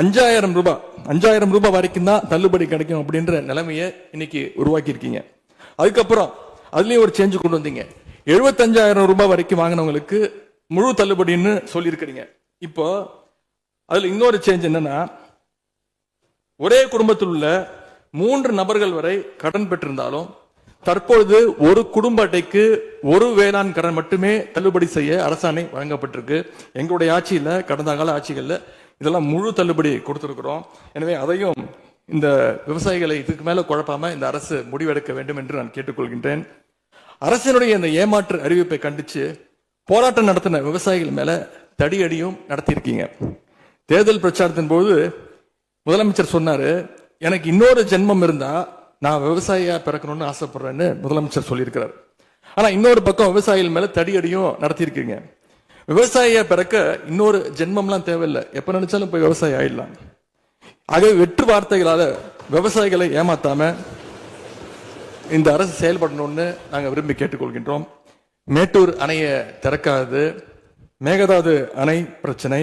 5000 ரூபாய் வரைக்கும் தான் தள்ளுபடி கிடைக்கும் அப்படின்ற நிலைமையை இன்னைக்கு உருவாக்கி இருக்கீங்க. அதுக்கப்புறம் அதுலயும் ஒரு சேஞ்ச் கொண்டு வந்தீங்க. 75,000 ரூபாய் வரைக்கும் வாங்கினவங்களுக்கு முழு தள்ளுபடின்னு சொல்லி இருக்கிறீங்க. இப்போ அதுல இன்னொரு சேஞ்ச் என்னன்னா, ஒரே குடும்பத்தில் உள்ள 3 நபர்கள் வரை கடன் பெற்றிருந்தாலும் தற்பொழுது ஒரு குடும்ப அட்டைக்கு ஒரு வேளாண் கடன் மட்டுமே தள்ளுபடி செய்ய அரசாணை வழங்கப்பட்டிருக்கு. எங்களுடைய ஆட்சியில, கடந்த கால ஆட்சிகள்ல இதெல்லாம் முழு தள்ளுபடி கொடுத்திருக்கிறோம். எனவே அதையும் இந்த விவசாயிகளை இதுக்கு மேல குழப்பாம இந்த அரசு முடிவெடுக்க வேண்டும் என்று நான் கேட்டுக்கொள்கின்றேன். அரசினுடைய இந்த ஏமாற்று அறிவிப்பை கண்டிச்சு போராட்டம் நடத்தின விவசாயிகள் மேல தடியடியும் நடத்தியிருக்கீங்க. தேர்தல் பிரச்சாரத்தின் போது முதலமைச்சர் சொன்னாரு, எனக்கு இன்னொரு ஜென்மம் இருந்தா நான் விவசாயியா பிறக்கணும்னு ஆசைப்படுறேன்னு முதலமைச்சர் சொல்லியிருக்கிறார். ஆனா இன்னொரு பக்கம் விவசாயிகள் மேல தடியடியும் நடத்தியிருக்கீங்க. விவசாயியா பிறக்க இன்னொரு ஜென்மம்லாம் தேவையில்லை, எப்ப நினைச்சாலும் போய் விவசாயி ஆயிடலாம். ஆகவே வெற்று வார்த்தைகளால விவசாயிகளை ஏமாத்தாம இந்த அரசு செயல்படணும்னு நாங்க விரும்பி கேட்டுக்கொள்கின்றோம். மேட்டூர் அணையை திறக்காது, மேகதாது அணை பிரச்சனை,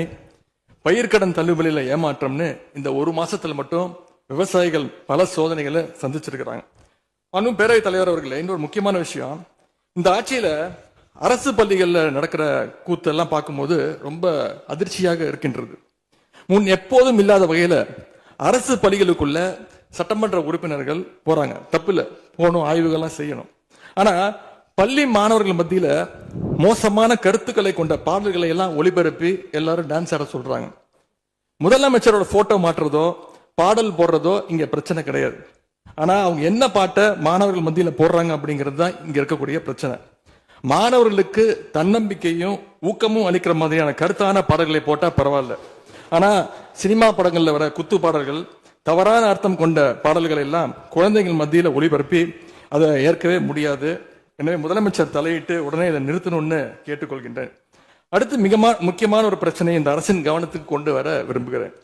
பயிர்க்கடன் தள்ளுபடியில ஏமாற்றம்னு இந்த 1 மாசத்துல மட்டும் விவசாயிகள் பல சோதனைகளை சந்திச்சிருக்கிறாங்க. இன்னும் பேரவைத் தலைவர் அவர்களே, இன்னொரு முக்கியமான விஷயம், இந்த ஆட்சியில அரசு பள்ளிகள்ல நடக்கிற கூத்தெல்லாம் பார்க்கும்போது ரொம்ப அதிர்ச்சியாக இருக்கின்றது. முன் எப்போதும் இல்லாத வகையில அரசு பள்ளிகளுக்குள்ள சட்டமன்ற உறுப்பினர்கள் போறாங்க. தப்புல போகணும், ஆய்வுகள்லாம் செய்யணும். ஆனா பள்ளி மாணவர்கள் மத்தியில மோசமான கருத்துக்களை கொண்ட பாடல்களை எல்லாம் ஒளிபரப்பி எல்லாரும் டான்ஸ் ஆட சொல்றாங்க. முதலமைச்சரோட போட்டோ மாற்றுறதோ பாடல் போடுறதோ இங்க பிரச்சனை கிடையாது. ஆனா அவங்க என்ன பாட்டை மாணவர்கள் மத்தியில போடுறாங்க அப்படிங்கிறது தான் இங்க இருக்கக்கூடிய பிரச்சனை. மாணவர்களுக்கு தன்னம்பிக்கையும் ஊக்கமும் அளிக்கிற மாதிரியான கருத்தான பாடல்களை போட்டா பரவாயில்ல. ஆனா சினிமா படங்கள்ல வர குத்து பாடல்கள், தவறான அர்த்தம் கொண்ட பாடல்கள் எல்லாம் குழந்தைகள் மத்தியில ஒளிபரப்பி அதை ஏற்கவே முடியாது. எனவே முதலமைச்சர் தலையிட்டு உடனே இதை நிறுத்தணும்னு கேட்டுக்கொள்கின்றேன். அடுத்து மிக முக்கியமான ஒரு பிரச்சனையை இந்த அரசின் கவனத்துக்கு கொண்டு வர விரும்புகிறேன்.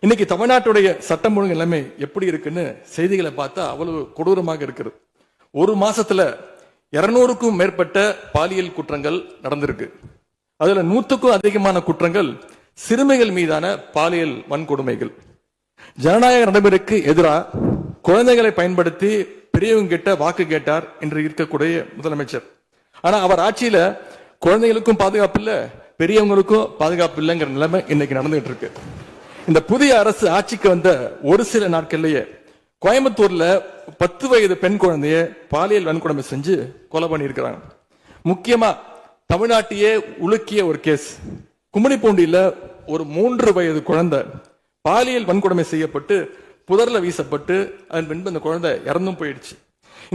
இன்னைக்கு தமிழ்நாட்டுடைய சட்டம் ஒழுங்கு நிலைமை எப்படி இருக்குன்னு செய்திகளை பார்த்தா அவ்வளவு கொடூரமாக இருக்கிறது. 1 மாசத்துல 200க்கும் மேற்பட்ட பாலியல் குற்றங்கள் நடந்திருக்கு. அதுல 100க்கும் அதிகமான குற்றங்கள் சிறுமிகள் மீதான பாலியல் வன்கொடுமைகள். ஜனநாயக நடைமுறைக்கு எதிராக குழந்தைகளை பயன்படுத்தி பெரியவங்க கிட்ட வாக்கு கேட்டார் என்று இருக்கக்கூடிய முதலமைச்சர். ஆனா அவர் ஆட்சியில குழந்தைகளுக்கும் பாதுகாப்பு இல்ல, பெரியவங்களுக்கும் பாதுகாப்பு இல்லைங்கிற நிலைமை இன்னைக்கு நடந்துகிட்டு இருக்கு. இந்த புதிய அரசு ஆட்சிக்கு வந்த ஒரு சில நாட்கள்லயே கோயம்புத்தூர்ல 10 வயது பெண் குழந்தைய பாலியல் வன்கொடுமை செஞ்சு கொலை பண்ணியிருக்கிறாங்க. முக்கியமா தமிழ்நாட்டையே உலுக்கிய ஒரு கேஸ், கும்மிடிப்பூண்டியில ஒரு 3 வயது குழந்தை பாலியல் வன்கொடுமை செய்யப்பட்டு புதர்ல வீசப்பட்டு அதன் பின்பு அந்த குழந்தை இறந்தும் போயிடுச்சு.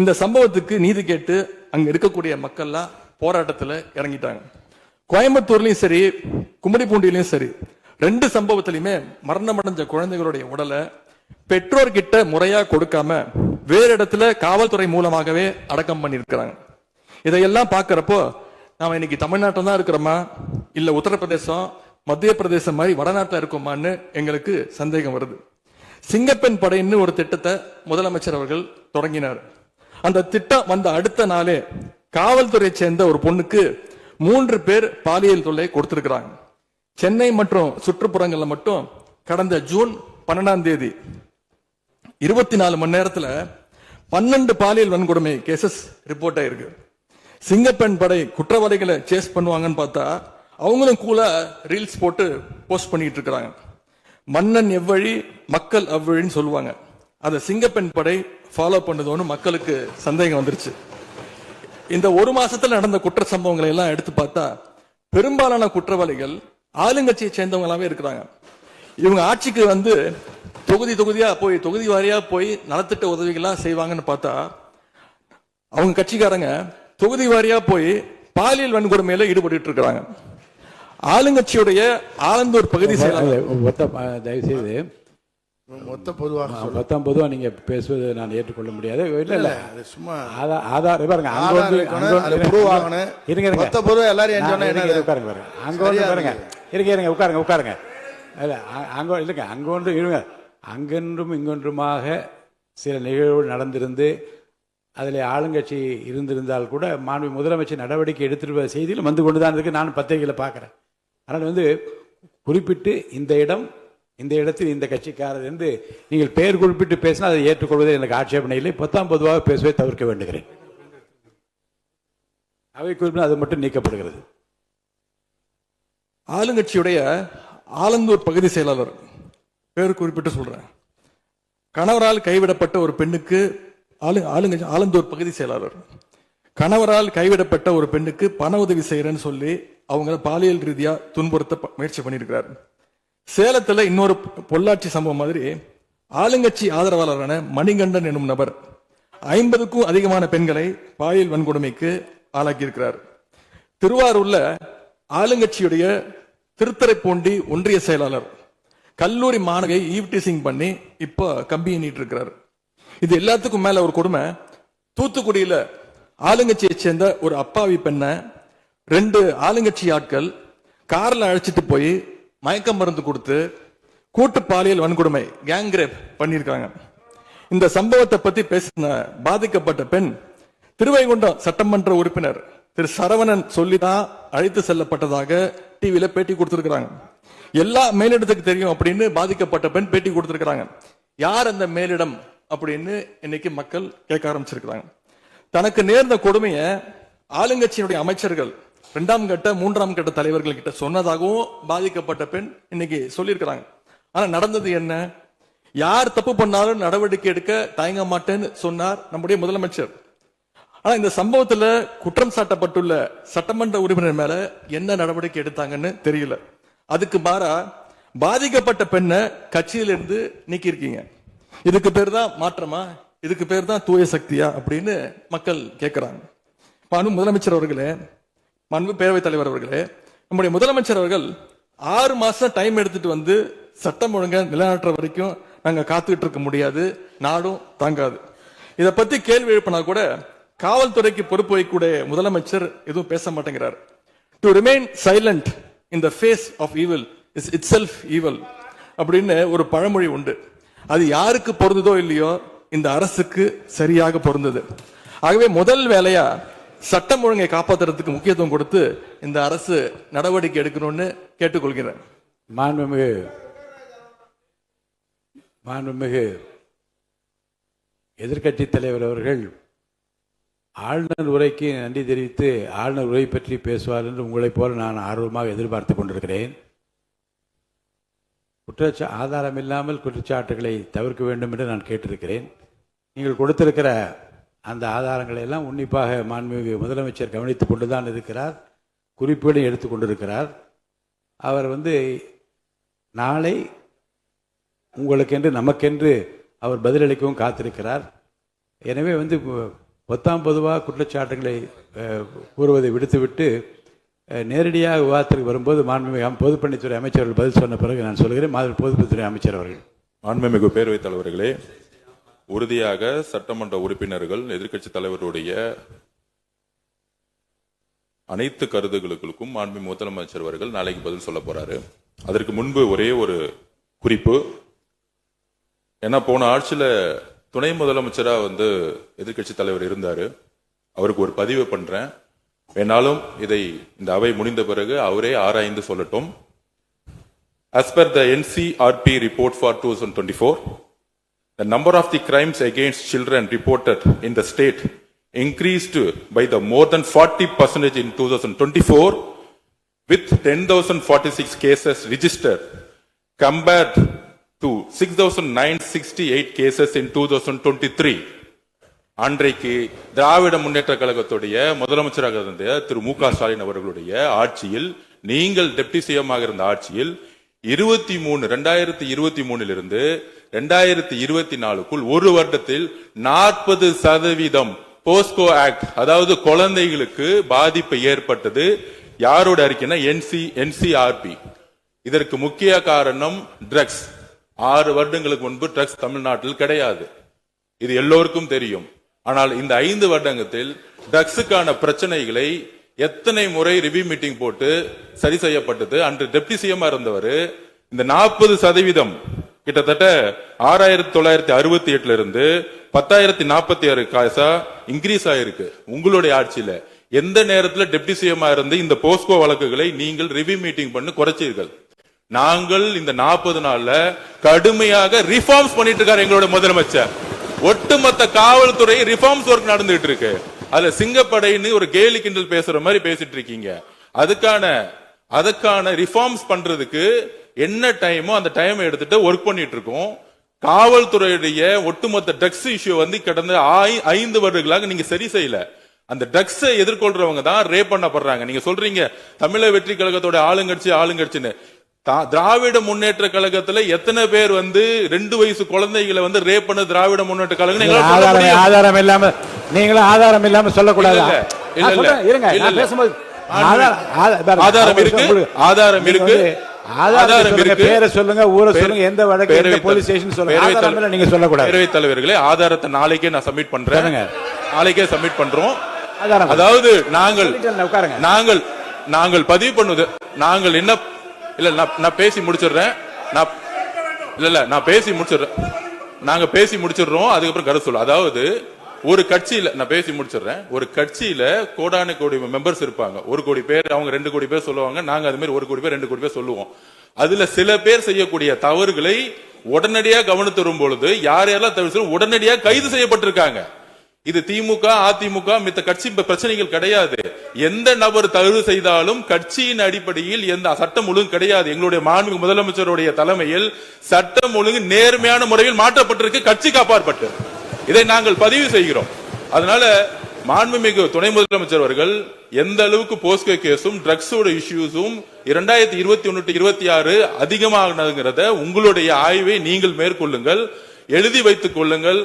இந்த சம்பவத்துக்கு நீதி கேட்டு அங்க இருக்கக்கூடிய மக்கள்லாம் போராட்டத்துல இறங்கிட்டாங்க. கோயம்புத்தூர்லயும் சரி, கும்மிடிப்பூண்டிலையும் சரி, 2 சம்பவத்திலையுமே மரணமடைஞ்ச குழந்தைகளுடைய உடலை பெற்றோர்கிட்ட முறையா கொடுக்காம வேறு இடத்துல காவல்துறை மூலமாகவே அடக்கம் பண்ணியிருக்கிறாங்க. இதையெல்லாம் பார்க்கிறப்போ நாம இன்னைக்கு தமிழ்நாட்டில் தான் இருக்கிறோமா, இல்ல உத்தரப்பிரதேசம், மத்திய பிரதேசம் மாதிரி வடநாட்டில் இருக்கோமான்னு எங்களுக்கு சந்தேகம் வருது. சிங்கப்பெண் படைன்னு ஒரு திட்டத்தை முதலமைச்சர் அவர்கள் தொடங்கினார். அந்த திட்டம் வந்த அடுத்த நாளே காவல்துறையை சேர்ந்த ஒரு பொண்ணுக்கு 3 பேர் பாலியல் தொல்லை கொடுத்திருக்கிறாங்க. சென்னை மற்றும் சுற்றுப்புறங்கள்ல மட்டும் கடந்த ஜூன் 12ஆம் தேதி 24 மணி நேரத்துல 12 பாலியல் வன்கொடுமை கேசஸ் ரிப்போர்ட் ஆயிருக்கு. சிங்கப்பெண் படை குற்றவாளிகளை சேஸ் பண்ணுவாங்கன்னு பார்த்தா அவங்களும் கூட ரீல்ஸ் போட்டு போஸ்ட் பண்ணிட்டு இருக்கிறாங்க. மன்னன் எவ்வழி மக்கள் அவ்வழின்னு சொல்லுவாங்க. அதை சிங்கப்பெண் படை ஃபாலோ பண்ணுதோன்னு மக்களுக்கு சந்தேகம் வந்துருச்சு. இந்த 1 மாசத்துல நடந்த குற்ற சம்பவங்களை எல்லாம் எடுத்து பார்த்தா பெரும்பாலான குற்றவாளிகள் ஆளுங்கட்சியை சேர்ந்தவங்களாவே இருக்கிறாங்க. இவங்க ஆட்சிக்கு வந்து தொகுதியா போய் தொகுதி வாரியா போய் நலத்திட்ட உதவிகள்லாம் செய்வாங்கன்னு பார்த்தா அவங்க கட்சிக்காரங்க தொகுதி வாரியா போய் பாலியல் வன்கொடுமையில ஈடுபட்டு இருக்கிறாங்க. ஆளுங்கட்சியுடைய ஆலந்தூர் பகுதி தயவுசெய்து மொத்த பொதுவாக நீங்க பேசுவது நான் ஏற்றுக்கொள்ள முடியாது. இல்ல அது சும்மா ஆதார் பாருங்க, அங்க வந்து இருங்க மொத்த பொதுவா எல்லாரும் உட்காருங்க பாருங்க, அங்க வந்து பாருங்க, இருங்க உட்காருங்க. இல்ல அங்க இல்லைங்க, அங்க ஒன்று இருங்க, அங்கென்றும் இங்கொன்றுமாக சில நிகழ்வுகள் நடந்திருந்து அதில் ஆளுங்கட்சி இருந்திருந்தால் கூட மாண்பு முதலமைச்சர் நடவடிக்கை எடுத்துட்டு செய்தியில் வந்து கொண்டு தான் இருக்கு. நான் பத்திரிகையில் பார்க்குறேன். அதனால் வந்து குறிப்பிட்டு இந்த இடத்தில் இந்த கட்சிக்காரர் என்று நீங்கள் பெயர் குறிப்பிட்டு பேசினால் அதை ஏற்றுக்கொள்வதை எனக்கு ஆட்சேபனை இல்லை. பொதுவாக பேசுவதை தவிர்க்க வேண்டுகிறேன். அவை குறிப்பிட்டு அது மட்டும் நீக்கப்படுகிறது. ஆளுங்கட்சியுடைய ஆலந்தூர் பகுதி செயலாளர் பேர் குறிப்பிட்டு சொல்றேன். கணவரால் கைவிடப்பட்ட ஒரு பெண்ணுக்கு ஆலந்தூர் பகுதி செயலாளர் கணவரால் கைவிடப்பட்ட ஒரு பெண்ணுக்கு பண உதவி செய்யறேன்னு சொல்லி அவங்க பாலியல் ரீதியா துன்புறுத்த முயற்சி பண்ணியிருக்கிறார். சேலத்துல இன்னொரு பொள்ளாச்சி சம்பவம் மாதிரி ஆளுங்கட்சி ஆதரவாளரான மணிகண்டன் எனும் நபர் 50க்கும் அதிகமான பெண்களை பாலியல் வன்கொடுமைக்கு ஆளாக்கி இருக்கிறார். திருவாரூர்ல ஆளுங்கட்சியுடைய திருத்துறைப்பூண்டி ஒன்றிய செயலாளர் கல்லூரி மாணவியை ஈவ்டீசிங் பண்ணி இப்ப கம்பி எண்ணிட்டு இருக்கிறார். இது எல்லாத்துக்கும் மேல ஒரு கொடுமை, தூத்துக்குடியில ஆளுங்கட்சியை சேர்ந்த ஒரு அப்பாவி பெண்ணை 2 ஆளுங்கட்சி ஆட்கள் கார்ல அழைச்சிட்டு போய் மயக்க மருந்து கொடுத்து கூட்டு பாலியல் வன்கொடுமை கேங் ரேப் பண்ணியிருக்காங்க. இந்த சம்பவத்தை பத்தி பேசின பாதிக்கப்பட்ட பெண் திருவைகுண்டம் சட்டமன்ற உறுப்பினர் திரு சரவணன் சொல்லிதான் அழைத்து செல்லப்பட்டதாக டிவியில பேட்டி கொடுத்திருக்கிறாங்க. எல்லா மேலிடத்துக்கு தெரியும் அப்படின்னு பாதிக்கப்பட்ட பெண் பேட்டி கொடுத்திருக்கிறாங்க. யார் அந்த மேலிடம் அப்படின்னு இன்னைக்கு மக்கள் கேட்க ஆரம்பிச்சிருக்கிறாங்க. தனக்கு நேர்ந்த கொடுமையை ஆளுங்கட்சியினுடைய அமைச்சர்கள் 2ஆம் கட்ட 3ஆம் கட்ட தலைவர்கள் கிட்ட சொன்னதாகவும் பாதிக்கப்பட்ட பெண் இன்னைக்கு சொல்லியிருக்கிறாங்க. ஆனா நடந்தது என்ன? யார் தப்பு பண்ணாலும் நடவடிக்கை எடுக்க தயங்க மாட்டேன்னு சொன்னார் நம்முடைய முதலமைச்சர். ஆனா இந்த சம்பவத்துல குற்றம் சாட்டப்பட்டுள்ள சட்டமன்ற உறுப்பினர் மேல என்ன நடவடிக்கை எடுத்தாங்கன்னு தெரியல. அதுக்கு மாறா பாதிக்கப்பட்ட பெண்ணை கட்சியிலிருந்து நீக்கி இருக்கீங்க. இதுக்கு பேர் தான் மாற்றமா? இதுக்கு பேர் தான் தூய சக்தியா அப்படின்னு மக்கள் கேட்கிறாங்க. முதலமைச்சர் அவர்களே, பேரவைத் தலைவர் அவர்களே, நம்முடைய முதலமைச்சர் அவர்கள் 6 மாசம் டைம் எடுத்துட்டு வந்து சட்டம் ஒழுங்க நிலைநாட்டுற வரைக்கும் நாங்க காத்துக்கிட்டு இருக்க முடியாது, நாடும் தாங்காது. இதை பத்தி கேள்வி எழுப்பினா கூட காவல்துறைக்கு பொறுப்பு வைக்கக்கூடிய முதலமைச்சர் எதுவும் பேச மாட்டேங்கிறார். To remain silent in the face of evil is itself evil அப்படின்னு ஒரு பழமொழி உண்டு. அது யாருக்கு பொருந்ததோ இல்லையோ இந்த அரசுக்கு சரியாக பொருந்தது. ஆகவே முதல் வேலையா சட்டம் ஒழுங்கை காப்பாற்றுறதுக்கு முக்கியத்துவம் கொடுத்து இந்த அரசு நடவடிக்கை எடுக்கணும்னு கேட்டுக்கொள்கிறேன். மாண்புமிகு எதிர்கட்சி தலைவர் அவர்கள் ஆளுநர் உரைக்கு நன்றி தெரிவித்து ஆளுநர் உரை பற்றி பேசுவார் என்று உங்களைப் போல நான் ஆர்வமாக எதிர்பார்த்து கொண்டிருக்கிறேன். ஆதாரம் இல்லாமல் குற்றச்சாட்டுகளை தவிர்க்க வேண்டும் என்று நான் கேட்டிருக்கிறேன். நீங்கள் கொடுத்திருக்கிற அந்த ஆதாரங்களை எல்லாம் உன்னிப்பாக மாண்புமிகு முதலமைச்சர் கவனித்துக் கொண்டுதான் இருக்கிறார், குறிப்பீடு எடுத்துக் கொண்டிருக்கிறார். அவர் நாளை உங்களுக்கென்று நமக்கென்று அவர் பதிலளிக்கவும் காத்திருக்கிறார். எனவே வந்து பொத்தாம் பொதுவாக குற்றச்சாட்டுகளை கூறுவதை விடுத்துவிட்டு நேரடியாக விவாதத்திற்கு வரும்போது மாண்புமிகு பொதுப்பணித்துறை அமைச்சர்கள் பதில் சொன்ன பிறகு நான் சொல்கிறேன். பொதுப்பணித்துறை அமைச்சர் அவர்கள். மாண்புமிகு பேரவைத் தலைவர்களே, உறுதியாக சட்டமன்ற உறுப்பினர்கள் எதிர்க்கட்சித் தலைவருடைய அனைத்து கருத்துகளுக்கும் மாண்புமிகு முதலமைச்சர் அவர்கள் நாளைக்கு பதில் சொல்ல போறாரு. அதற்கு முன்பு ஒரே ஒரு குறிப்பு. ஏன்னா போன ஆட்சியில துணை முதலமைச்சரா வந்து எதிர்க்கட்சி தலைவர் இருந்தாரு. அவருக்கு ஒரு பதிவு பண்றேன். வேணாலும் இதை இந்த அவை முடிந்த பிறகு அவரே ஆராய்ந்து சொல்லட்டும். As per the NCRP report for 2024, the number of the crimes against children reported in the state increased by the more than 40% in 2024, with 10,046 cases registered compared to 6,968 cases in 2023. அன்றைக்கு திராவிட முன்னேற்ற கழகத்துடைய முதலமைச்சராக இருந்த திரு மு.க. ஸ்டாலின் அவர்களுடைய ஆட்சியில், நீங்கள் டெப்டி சிஎம்மாக இருந்த ஆட்சியில் 2023 இருந்து 2024க்குள் ஒரு வருடத்தில் 40% போஸ்கோ ஆக்ட், அதாவது குழந்தைகளுக்கு பாதிப்பு ஏற்பட்டது. யாரோட அறிக்கைன்னா NCRP. இதற்கு முக்கிய காரணம் ட்ரக்ஸ். 6 வருடங்களுக்கு முன்பு ட்ரக்ஸ் தமிழ்நாட்டில் கிடையாது, இது எல்லோருக்கும் தெரியும். ஆனால் இந்த 5 வருடத்தில் ட்ரக்ஸுக்கான பிரச்சனைகளை எத்தனை முறை ரிவ்யூ மீட்டிங் போட்டு சரி செய்யப்பட்டது. அன்று டெப்டி சிஎம் இருந்தவர் இந்த 40% கிட்டத்தட்ட 6,968 இருந்து 10,046 காசா இன்க்ரீஸ் ஆயிருக்கு. உங்களுடைய ஆட்சியில எந்த நேரத்தில் டெப்டி சிஎம் இருந்து இந்த போஸ்கோ வழக்குகளை நீங்கள் ரிவ்யூ மீட்டிங் பண்ணி குறைச்சீர்கள்? நாங்கள் இந்த 40 நாள்ல கடுமையாக ரிஃபார்ம்ஸ் பண்ணிட்டு இருக்காரு எங்களோட முதலமைச்சர். ஒட்டுமொத்த காவல்துறை ரிஃபார்ம்ஸ் ஒர்க் நடந்துட்டு இருக்கு. அதுல சிங்கப்படைன்னு ஒரு கேலி கிண்டல் பேசுற மாதிரி பேசிட்டு இருக்கீங்க. அதுக்கான ரிஃபார்ம்ஸ் பண்றதுக்கு என்ன டைமோ அந்த டைம் எடுத்துட்டு ஒர்க் பண்ணிட்டு இருக்கோம். காவல்துறையுடைய ஒட்டுமொத்த ட்ரக்ஸ் இஷ்யூ வந்து கடந்த 5 வருடங்களாக நீங்க சரி செய்யல. அந்த ட்ரக்ஸை எதிர்கொள்றவங்க தான் ரேப் பண்ணப்படுறாங்க. நீங்க சொல்றீங்க தமிழக வெற்றி கழகத்தோட ஆளுங்கட்சின்னு. திராவிட முன்னேற்ற கழகத்துல எத்தனை பேர் வந்து 2 வயசு குழந்தைகளை வந்து ரேப் பண்ண திராவிட முன்னேற்ற கழகம் ஆதாரம் இல்லாம நீங்களும் ஆதாரம் இல்லாம சொல்லக்கூடாது. பேரை சொல்லுங்க, ஊரை சொல்லுங்க, எந்த வழக்கு எந்த போலீஸ் ஸ்டேஷன் சொல்லுங்க. நீங்க சொல்லக்கூடாது. பேரவைத் தலைவர்களே, ஆதாரத்தை நாளைக்கே நான் சப்மிட் பண்றேன். நாளைக்கே சப்மிட் பண்றோம். அதாவது நாங்கள் பதிவு பண்ணுவது, நாங்கள் என்ன இல்ல நான் பேசி முடிச்சிடுறேன். நாங்க பேசி முடிச்சிடுறோம். அதுக்கப்புறம் கருத்து சொல்ல. அதாவது ஒரு கட்சியில நான் பேசி முடிச்சிடுறேன். ஒரு கட்சியில கோடான கோடி மெம்பர்ஸ் இருப்பாங்க. 1 கோடி பேர், அவங்க 2 கோடி பேர் சொல்லுவாங்க. நாங்க அது மாதிரி 1 கோடி பேர் 2 கோடி பேர் சொல்லுவோம். அதுல சில பேர் செய்யக்கூடிய தவறுகளை உடனடியாக கவனித்து வரும் பொழுது யார் யாரெல்லாம் தவறு உடனடியாக கைது செய்யப்பட்டிருக்காங்க. இது திமுக அதிமுக மித்த கட்சி பிரச்சனைகள் கிடையாது. எந்த நபர் தவறு செய்தாலும் கட்சியின் அடிப்படையில் எந்த சட்டம் ஒழுங்கு கிடையாது. எங்களுடைய மாண்புமிகு முதலமைச்சருடைய தலைமையில் சட்டம் ஒழுங்கு நேர்மையான முறையில் மாற்றப்பட்டிருக்கு, கட்சிக்கு அப்பாற்பட்டு. இதை நாங்கள் பதிவு செய்கிறோம். அதனால மாண்புமிகு துணை முதலமைச்சர் அவர்கள் எந்த அளவுக்கு போஸ்கோ கேஸும் ட்ரக்ஸோட இஷ்யூஸும் 2021-26 அதிகமாகிறத உங்களுடைய ஆய்வை நீங்கள் மேற்கொள்ளுங்கள், எழுதி வைத்துக் கொள்ளுங்கள்.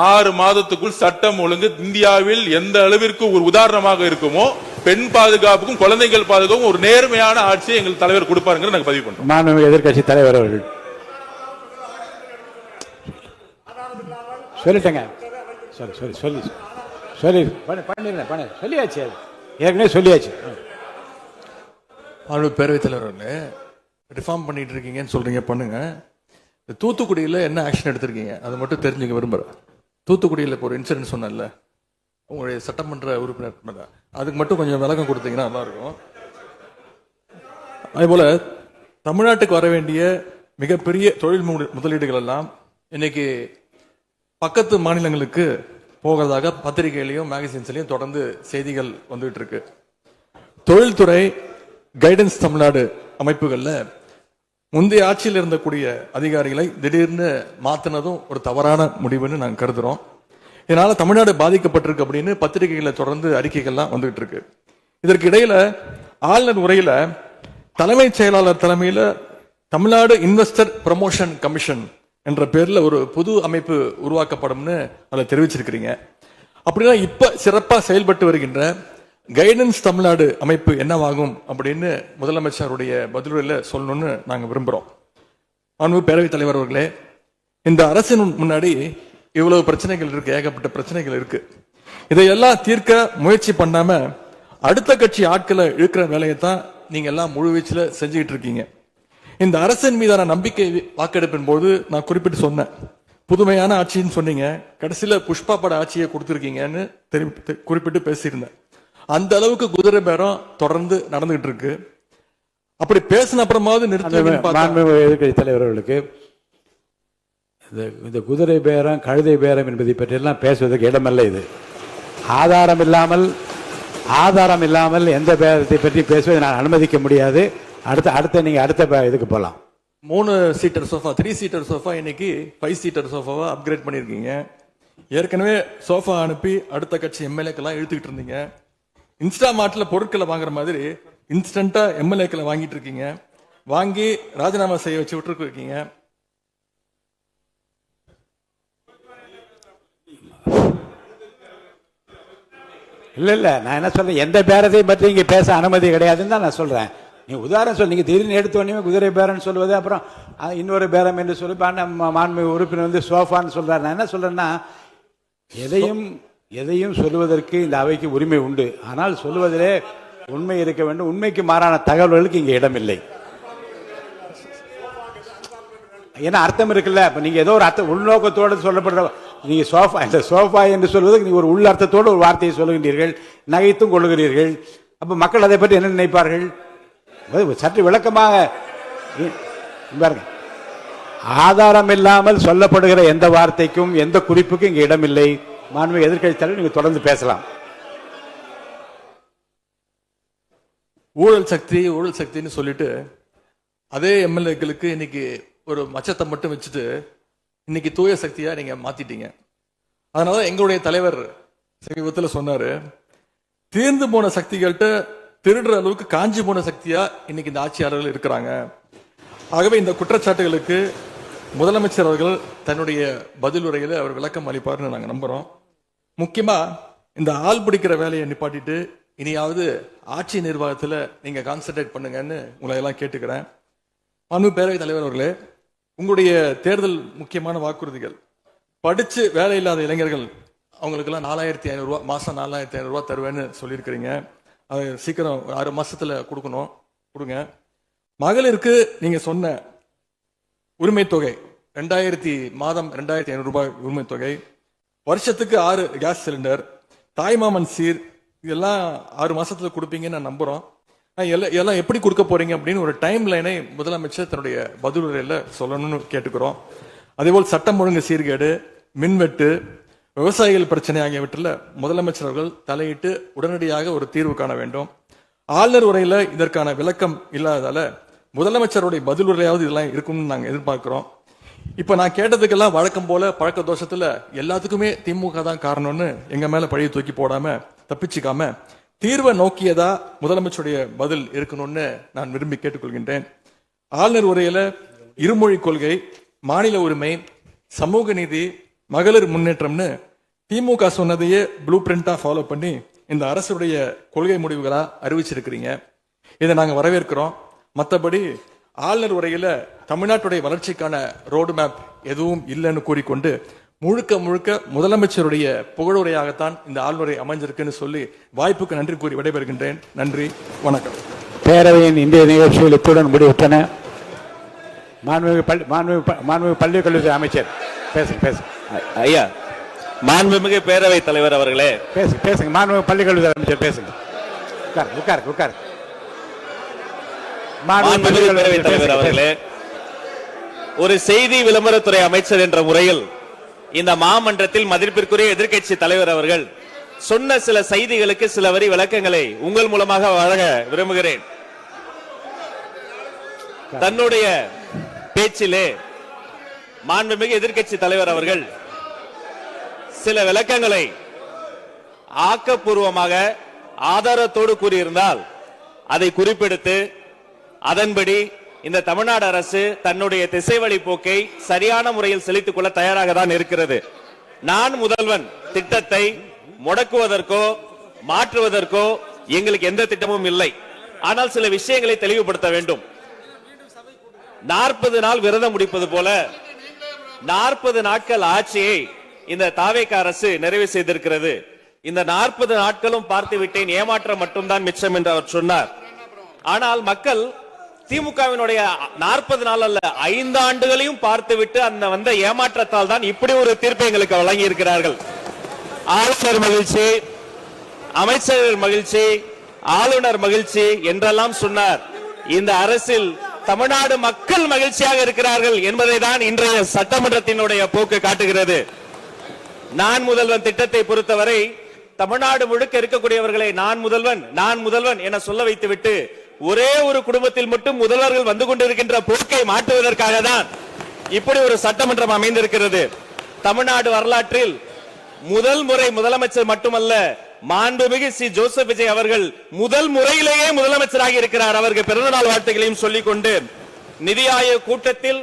6 மாதத்துக்குள் சட்டம் ஒழுங்கு இந்தியாவில் எந்த அளவிற்கு ஒரு உதாரணமாக இருக்குமோ பெண் பாதுகாப்புக்கும் குழந்தைகள் பாதுகாப்புக்கும் ஒரு நேர்மையான ஆட்சியை எங்கள் தலைவர் கொடுப்பாருங்க நாங்கள் பதிவு பண்றோம். மாண்புமிகு எதிர்க்கட்சி தலைவர் அவர்கள் சொல்லிட்டேங்க. சொல்லியாச்சு, ஏற்கனவே சொல்லியாச்சு. பேரவைத் தலைவர்களே, ரிஃபார்ம் பண்ணிட்டு இருக்கீங்கன்னு சொல்றீங்க, பண்ணுங்க. தூத்துக்குடியில் என்ன ஆக்ஷன் எடுத்திருக்கீங்க அதை மட்டும் தெரிஞ்சுக்க விரும்புகிறேன். தூத்துக்குடியில் இப்போ ஒரு இன்சிடென்ட் சொன்னல உங்களுடைய சட்டமன்ற உறுப்பினர், அதுக்கு மட்டும் கொஞ்சம் விளக்கம் கொடுத்தீங்கன்னா நல்லா இருக்கும். அதேபோல தமிழ்நாட்டுக்கு வர வேண்டிய மிகப்பெரிய தொழில் முதலீடுகள் எல்லாம் இன்னைக்கு பக்கத்து மாநிலங்களுக்கு போகிறதாக பத்திரிகையிலையும் மேகசின்ஸ்லையும் தொடர்ந்து செய்திகள் வந்துகிட்டு இருக்கு. தொழில்துறை கைடன்ஸ் தமிழ்நாடு அமைப்புகளில் முந்தைய ஆட்சியில் இருந்தக்கூடிய அதிகாரிகளை திடீர்னு மாத்தினதும் ஒரு தவறான முடிவுன்னு நாங்கள் கருதுறோம். இதனால தமிழ்நாடு பாதிக்கப்பட்டிருக்கு அப்படின்னு பத்திரிகைகளை தொடர்ந்து அறிக்கைகள்லாம் வந்துகிட்டு இருக்கு. இதற்கு இடையில ஆளுநர் உரையில தலைமைச் செயலாளர் தலைமையில தமிழ்நாடு இன்வெஸ்டர் ப்ரமோஷன் கமிஷன் என்ற பேர்ல ஒரு புது அமைப்பு உருவாக்கப்படும்னு அதில் தெரிவிச்சிருக்கிறீங்க. அப்படின்னா இப்ப சிறப்பா செயல்பட்டு வருகின்ற கைடன்ஸ் தமிழ்நாடு அமைப்பு என்னவாகும் அப்படின்னு முதலமைச்சருடைய பதிலுரையில சொல்லணும்னு நாங்க விரும்புறோம். அன்பு பேரவைத் தலைவர் அவர்களே, இந்த அரசின் முன்னாடி இவ்வளவு பிரச்சனைகள் இருக்கு, ஏகப்பட்ட பிரச்சனைகள் இருக்கு. இதையெல்லாம் தீர்க்க முயற்சி பண்ணாம அடுத்த கட்சி ஆட்களை இழுக்கிற வேலையை தான் நீங்க எல்லாம் முழுவீச்சில் செஞ்சுக்கிட்டு இருக்கீங்க. இந்த அரசின் மீதான நம்பிக்கை வாக்கெடுப்பின் போது நான் குறிப்பிட்டு சொன்னேன், புதுமையான ஆட்சின்னு சொன்னீங்க, கடைசியில புஷ்பா பட ஆட்சியை கொடுத்துருக்கீங்கன்னு குறிப்பிட்டு பேசியிருந்தேன். அந்த அளவுக்கு குதிரை பேரம் தொடர்ந்து நடந்துகிட்டு இருக்கு. அப்படி பேசின அப்புறமாவது எதிர்கட்சி தலைவர்களுக்கு இந்த குதிரை பேரம் கழுதை பேரம் என்பதை பற்றியெல்லாம் பேசுவதற்கு இடமல்ல. இது ஆதாரம் இல்லாமல் எந்த பேரத்தை பற்றி பேசுவதை நான் அனுமதிக்க முடியாது. அடுத்த நீங்க அடுத்த இதுக்கு போகலாம். 3 சீட்டர் சோஃபா 3 சீட்டர் சோஃபா இன்னைக்கு 5 சீட்டர் சோஃபாவா அப்கிரேட் பண்ணிருக்கீங்க. ஏற்கனவே சோஃபா அனுப்பி அடுத்த கட்சி எம்எல்ஏக்கெல்லாம் இழுத்துக்கிட்டு இருந்தீங்க. இன்ஸ்டா மார்ட்ல பொருட்களை வாங்குற மாதிரி இன்ஸ்டன்டா எம்எல்ஏக்களை வாங்கிட்டு இருக்கீங்க. வாங்கி ராஜினாமா செய்ய வச்சு விட்டு இருக்கீங்க. இல்ல நான் என்ன சொல்றேன், எந்த பேரத்தையும் பற்றி இங்க பேச அனுமதி கிடையாதுன்னு தான் நான் சொல்றேன். நீங்க உதாரணம் சொல்லி நீங்க திடீர்னு எடுத்தோடனே குதிரை பேரன்னு சொல்வது, அப்புறம் இன்னொரு பேரம் என்று சொல்லி மாண்புமிகு உறுப்பினர் வந்து சோஃபான்னு சொல்றாரு. நான் என்ன சொல்றேன்னா, எதையும் சொல்லுவதற்கு இந்த அவைக்கு உரிமை உண்டு. ஆனால் சொல்லுவதிலே உண்மை இருக்க வேண்டும். உண்மைக்கு மாறான தகவல்களுக்கு இங்க இடமில்லை. ஏன்னா அர்த்தம் இருக்குல்ல. இப்ப நீங்க ஏதோ ஒரு அர்த்தம் உள்நோக்கத்தோடு சொல்லப்படுற நீங்க சோஃபா இந்த சோஃபா என்று சொல்வதற்கு நீங்க ஒரு உள்ளர்த்தத்தோடு ஒரு வார்த்தையை சொல்லுகின்றீர்கள், நகைத்தும் கொள்ளுகிறீர்கள். அப்ப மக்கள் அதை பற்றி என்ன நினைப்பார்கள்? சற்று விளக்கமாக பாருங்க. ஆதாரம் இல்லாமல் சொல்லப்படுகிற எந்த வார்த்தைக்கும் எந்த குறிப்புக்கும் இங்க இடமில்லை. மாண்புமிகு எதிர்க்கட்சி தலைவர், நீங்க தொடர்ந்து பேசலாம். ஊழல் சக்தின்னு சொல்லிட்டு அதே எம்எல்ஏக்களுக்கு இன்னைக்கு ஒரு மச்சத்தை மட்டும் வச்சுட்டு இன்னைக்கு தூய சக்தியா நீங்க மாத்திட்டீங்க. அதனால எங்களுடைய தலைவர் சமீபத்தில் சொன்னாரு, தீர்ந்து போன சக்திகள்கிட்ட திருடுற அளவுக்கு காஞ்சி போன சக்தியா இன்னைக்கு இந்த ஆட்சியாளர்கள் இருக்கிறாங்க. ஆகவே இந்த குற்றச்சாட்டுகளுக்கு முதலமைச்சர் அவர்கள் தன்னுடைய பதில் உரையில அவர் விளக்கம் அளிப்பார்னு நாங்க நம்புறோம். முக்கியமா இந்த ஆள் பிடிக்கிற வேலையை நிப்பாட்டிட்டு இனியாவது ஆட்சி நிர்வாகத்துல நீங்க கான்சென்ட்ரேட் பண்ணுங்கன்னு உங்களை எல்லாம் கேட்டுக்கிறேன். அன்பு பேரவைத் தலைவர் அவர்களே, உங்களுடைய தேர்தல் முக்கியமான வாக்குறுதிகள், படிச்சு வேலை இல்லாத இளைஞர்கள் அவங்களுக்கெல்லாம் 4500 ரூபாய் மாசம் 4500 ரூபாய் தருவேன்னு சொல்லியிருக்கிறீங்க. அது சீக்கிரம் 6 மாசத்துல கொடுங்க. மகளிருக்கு நீங்க சொன்ன உரிமை தொகை மாதம் 2500 ரூபாய் உரிமை தொகை, வருஷத்துக்கு 6 கேஸ் சிலிண்டர், தாய்மாமன் சீர், இதெல்லாம் 6 மாசத்துல கொடுப்பீங்கன்னு நான் நம்புறோம். எல்லாம் எப்படி கொடுக்க போறீங்க அப்படின்னு ஒரு டைம் லைனை முதலமைச்சர் தன்னுடைய பதிலுரையில சொல்லணும்னு கேட்டுக்கிறோம். அதேபோல் சட்டம் ஒழுங்கு சீர்கேடு, மின்வெட்டு, விவசாயிகள் பிரச்சனை ஆகியவற்றில் முதலமைச்சர் அவர்கள் தலையிட்டு உடனடியாக ஒரு தீர்வு காண வேண்டும். ஆளுநர் உரையில இதற்கான விளக்கம் இல்லாததால முதலமைச்சருடைய பதில் உரையாவது இதெல்லாம் இருக்கும்னு நாங்கள் எதிர்பார்க்கிறோம். இப்ப நான் கேட்டதுக்கெல்லாம் வழக்கம் போல பழக்க தோஷத்துல எல்லாத்துக்குமே திமுக தான் காரணம்னு எங்க மேல பழிய தூக்கி போடாம தப்பிச்சுக்காம தீர்வை நோக்கியதா முதலமைச்சருடைய பதில் இருக்கணும்னு நான் விரும்பி கேட்டுக்கொள்கின்றேன். ஆளுநர் உரையில இருமொழி கொள்கை, மாநில உரிமை, சமூக நீதி, மகளிர் முன்னேற்றம்னு திமுக சொன்னதையே ப்ளூ பிரிண்டா ஃபாலோ பண்ணி இந்த அரசுடைய கொள்கை முடிவுகளா அறிவிச்சிருக்கிறீங்க. இதை நாங்க வரவேற்கிறோம். மற்றபடி ஆளுநர் உரையில தமிழ்நாட்டுடைய வளர்ச்சிக்கான ரோடு மேப் எதுவும் இல்லைன்னு கூறிக்கொண்டு முழுக்க முதலமைச்சருடைய புகழுரையாகத்தான் இந்த ஆளுநரை அமைஞ்சிருக்குன்னு சொல்லி வாய்ப்புக்கு நன்றி கூறி விடைபெறுகின்றேன். நன்றி, வணக்கம். பேரவையின் இந்திய நிகழ்ச்சிகள் இத்துடன் முடிவுற்றன. மாண்புமிகு பள்ளிக் கல்வித்துறை அமைச்சர் பேசுங்க. ஐயா, மாண்புமிகு பேரவைத் தலைவர் அவர்களே, பேசுங்க. மாண்புமிகு பள்ளிக் கல்வித்துறை அமைச்சர் பேசுங்க. உட்கார். மாண்புமிகு பேரவைத் தலைவர் அவர்களே, ஒரு செய்தி விளம்பரத்துறை அமைச்சர் என்ற முறையில் இந்த மாமன்றத்தில் மதிப்பிற்குரிய எதிர்க்கட்சி தலைவர் அவர்கள் சொன்ன சில செய்திகளுக்கு சில வரி விளக்கங்களை உங்கள் மூலமாக வழங்க விரும்புகிறேன். தன்னுடைய பேச்சிலே மாண்புமிகு எதிர்க்கட்சி தலைவர் அவர்கள் சில விளக்கங்களை ஆக்கப்பூர்வமாக ஆதாரத்தோடு கூறியிருந்தால் அதை குறிப்பெடுத்து அதன்படி இந்த தமிழ்நாடு அரசு தன்னுடைய திசைவழி போக்கை சரியான முறையில் செலுத்திக் கொள்ள தயாராக தான் இருக்கிறது. நான் முதல்வன் திட்டத்தை முடக்குவதற்கோ மாற்றுவதற்கோ எங்களுக்கு எந்த திட்டமும் இல்லை. ஆனால் சில விஷயங்களை தெளிவுபடுத்த வேண்டும். 40 நாள் விரதம் முடிப்பது போல 40 நாட்கள் ஆட்சியை இந்த தாவேக அரசு நிறைவு செய்திருக்கிறது. இந்த 40 நாட்களும் பார்த்து விட்டேன், ஏமாற்றம் மட்டும்தான் மிச்சம் என்று அவர் சொன்னார். ஆனால் மக்கள் திமுகவினுடைய 40 நாள் அல்ல 5 ஆண்டுகளையும் பார்த்துவிட்டு அந்த வந்த ஏமாற்றத்தால் தான் இப்படி ஒரு தீர்ப்பை எங்களுக்கு வழங்கி இருக்கிறார்கள். ஆளுநர் மகிழ்ச்சி, அமைச்சர்கள் மகிழ்ச்சி, ஆளுநர் மகிழ்ச்சி என்றெல்லாம் சொன்னார். இந்த அரசில் தமிழ்நாடு மக்கள் மகிழ்ச்சியாக இருக்கிறார்கள் என்பதை தான் இன்றைய சட்டமன்றத்தினுடைய போக்கு காட்டுகிறது. நான் முதல்வன் திட்டத்தை பொறுத்தவரை தமிழ்நாடு முழுக்க இருக்கக்கூடியவர்களை நான் முதல்வன் என சொல்ல வைத்துவிட்டு ஒரே ஒரு குடும்பத்தில் மட்டும் முதல்வர்கள் வந்து கொண்டிருக்கின்ற போக்கை மாற்றுவதற்காக தான் இப்படி ஒரு சட்டமன்றம் அமைந்திருக்கிறது. தமிழ்நாடு வரலாற்றில் முதல் முறை முதலமைச்சர் மட்டுமல்ல, மாண்புமிகு சி ஜோசப் விஜய் அவர்கள் முதல் முறையிலேயே முதலமைச்சராக இருக்கிறார். அவருக்கு பிறந்தநாள் வாழ்த்துக்களையும் சொல்லிக் கொண்டு, நிதி ஆயோக் கூட்டத்தில்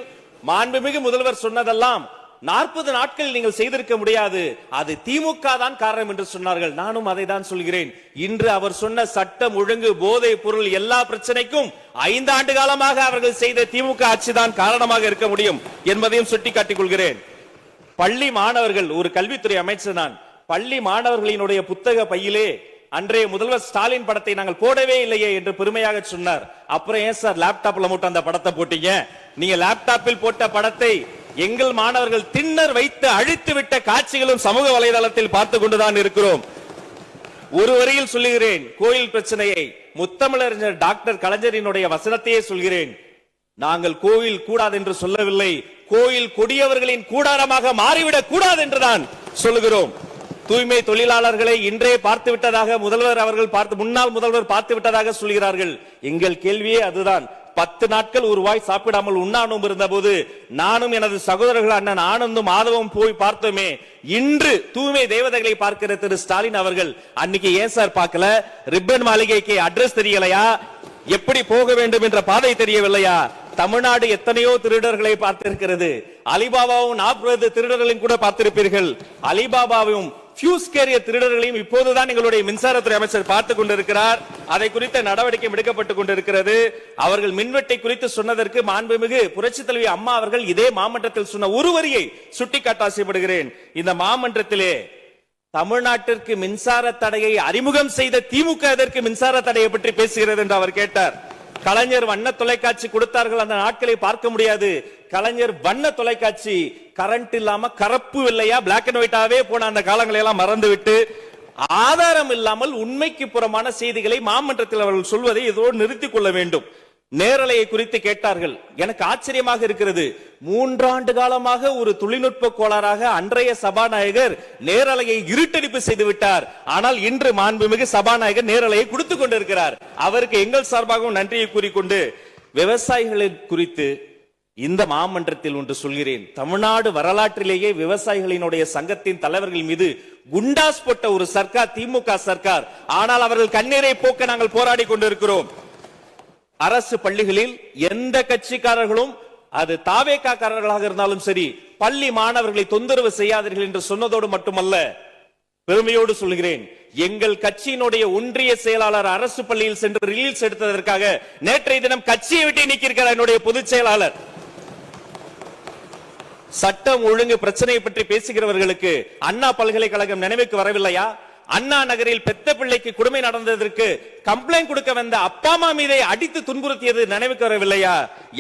மாண்புமிகு முதல்வர் சொன்னதெல்லாம் 40 நாட்கள் நீங்கள் செய்திருக்க முடியாது, அது திமுக தான் காரணம் என்று சொன்னார்கள். நானும் அதை தான் சொல்கிறேன். இன்று அவர் சொன்ன சட்டம் ஒழுங்கு, போதை பொருள் எல்லா பிரச்சனைக்கும் 5 ஆண்டு காலமாக அவர்கள் செய்த திமுக ஆட்சி தான் காரணமாக இருக்க முடியும் என்பதையும் சுட்டிக்காட்டிக் கொள்கிறேன். பள்ளி மாணவர்கள், ஒரு கல்வித்துறை அமைச்சர் நான், பள்ளி மாணவர்களினுடைய புத்தக பையிலே அன்றைய முதல்வர் ஸ்டாலின் படத்தை நாங்கள் போடவே இல்லையே என்று பெருமையாக சொன்னார். அப்புறம் ஏன் சார் லேப்டாப்ல மட்டும் அந்த படத்தை போட்டீங்க? நீங்க லேப்டாப்பில் போட்ட படத்தை எங்கள் மாணவர்கள் திண்ணர் வைத்து அழித்து விட்ட காட்சிகளும் சமூக வலைதளத்தில் பார்த்து கொண்டுதான் இருக்கிறோம். ஒரு வரியில் சொல்லுகிறேன், கோயில் பிரச்சனையை முத்தமிழறிஞர் டாக்டர் கலைஞரினுடைய வசனத்தையே சொல்கிறேன். நாங்கள் கோயில் கூடாது என்று சொல்லவில்லை, கோயில் கொடியவர்களின் கூடாரமாக மாறிவிடக் கூடாது என்றுதான் சொல்லுகிறோம். தூய்மை தொழிலாளர்களை இன்றே பார்த்து விட்டதாக முன்னாள் முதல்வர் பார்த்து விட்டதாக சொல்கிறார்கள். எங்கள் கேள்வியே அதுதான். 10 நாட்கள் ஒரு வாய் சாப்பிடாமல் உண்ணானும் இருந்த போது நானும் எனது சகோதரர்கள் அண்ணன் ஆனந்தும் மாதவம் போய் பார்த்தோமே. இன்று தூய்மை தேவதைகளை பார்க்கிற திரு ஸ்டாலின் அவர்கள் அன்னைக்கு ஏன் சார் பார்க்கல? ரிப்பன் மாளிகைக்கு அட்ரஸ் தெரியலையா? எப்படி போக வேண்டும் என்ற பாதை தெரியவில்லையா? தமிழ்நாடு எத்தனையோ திருடர்களை பார்த்திருக்கிறது. அலிபாபாவும் 40 திருடர்களையும் கூட பார்த்திருப்பீர்கள். அலிபாபாவும் ஃபியூஸ் கேரிய திருடர்களையும் இப்போதுதான் எங்களுடைய மின்சாரத்துறை அமைச்சர் பார்த்துக் கொண்டிருக்கிறார். அதை குறித்த நடவடிக்கை எடுக்கப்பட்டுக் கொண்டிருக்கிறது. அவர்கள் மின்வெட்டை குறித்து சொன்னதற்கு மாண்புமிகு புரட்சி தலைவி அம்மா அவர்கள் இதே மாமன்றத்தில் சொன்ன ஒரு வரியை சுட்டிக்காட்ட ஆசைப்படுகிறேன். இந்த மாமன்றத்திலே தமிழ்நாட்டிற்கு மின்சார தடையை அறிமுகம் செய்த திமுக எதற்கு மின்சார தடையை பற்றி பேசுகிறது என்று அவர் கேட்டார். கலைஞர் வண்ண தொலைக்காட்சி கொடுத்தார்கள், அந்த நாட்களை பார்க்க முடியாது. கலைஞர் வண்ண தொலைக்காட்சி கரண்ட் இல்லாம கருப்பு வெள்ளையா பிளாக் அண்ட் ஒயிட்டாவே போன அந்த காலங்களை எல்லாம் மறந்துவிட்டு ஆதாரம் இல்லாமல் உண்மைக்கு புறமான செய்திகளை மாமன்றத்தில் அவர்கள் சொல்வதை இதோடு நிறுத்திக் கொள்ள வேண்டும். நேரலையை குறித்து கேட்டார்கள். எனக்கு ஆச்சரியமாக இருக்கிறது. 3 ஆண்டு காலமாக ஒரு தொழில்நுட்ப கோளாறாக அன்றைய சபாநாயகர் நேரலையை இருட்டடிப்பு செய்து விட்டார். ஆனால் இன்று மாண்புமிகு சபாநாயகர் நேரலையை கொடுத்துக் கொண்டிருக்கிறார். அவருக்கு எங்கள் சார்பாகவும் நன்றியை கூறிக்கொண்டு, விவசாயிகளை குறித்து இந்த மாமன்றத்தில் ஒன்று சொல்கிறேன். தமிழ்நாடு வரலாற்றிலேயே விவசாயிகளினுடைய சங்கத்தின் தலைவர்கள் மீது குண்டாஸ் போட்ட ஒரு சர்க்கார் திமுக சர்க்கார். ஆனால் அவர்கள் கண்ணீரை போக்க நாங்கள் போராடி கொண்டிருக்கிறோம். அரசு பள்ளிகளில் எந்த கட்சிக்காரர்களும், அது தாவேகாரர்களாக இருந்தாலும் சரி, பள்ளி மாணவர்களை தொந்தரவு செய்யாதீர்கள் என்று சொன்னதோடு மட்டுமல்ல, பெருமையோடு சொல்கிறேன், எங்கள் கட்சியினுடைய ஒன்றிய செயலாளர் அரசு பள்ளியில் சென்று ரிலீஸ் எடுத்ததற்காக நேற்றைய தினம் கட்சியை விட்டு நீக்கியிருக்கிறார் என்னுடைய பொதுச் செயலாளர். சட்டம் ஒழுங்கு பிரச்சனையை பற்றி பேசுகிறவர்களுக்கு அண்ணா பல்கலைக்கழகம் நினைவுக்கு வரவில்லையா? அண்ணா நகரில் பெத்த பிள்ளைக்கு கொடுமை நடந்ததற்கு கம்ப்ளைண்ட் கொடுக்க வந்த அப்பா அம்மா மீதை அடித்து துன்புறுத்தியது நினைவுக்கு வரவில்லையா?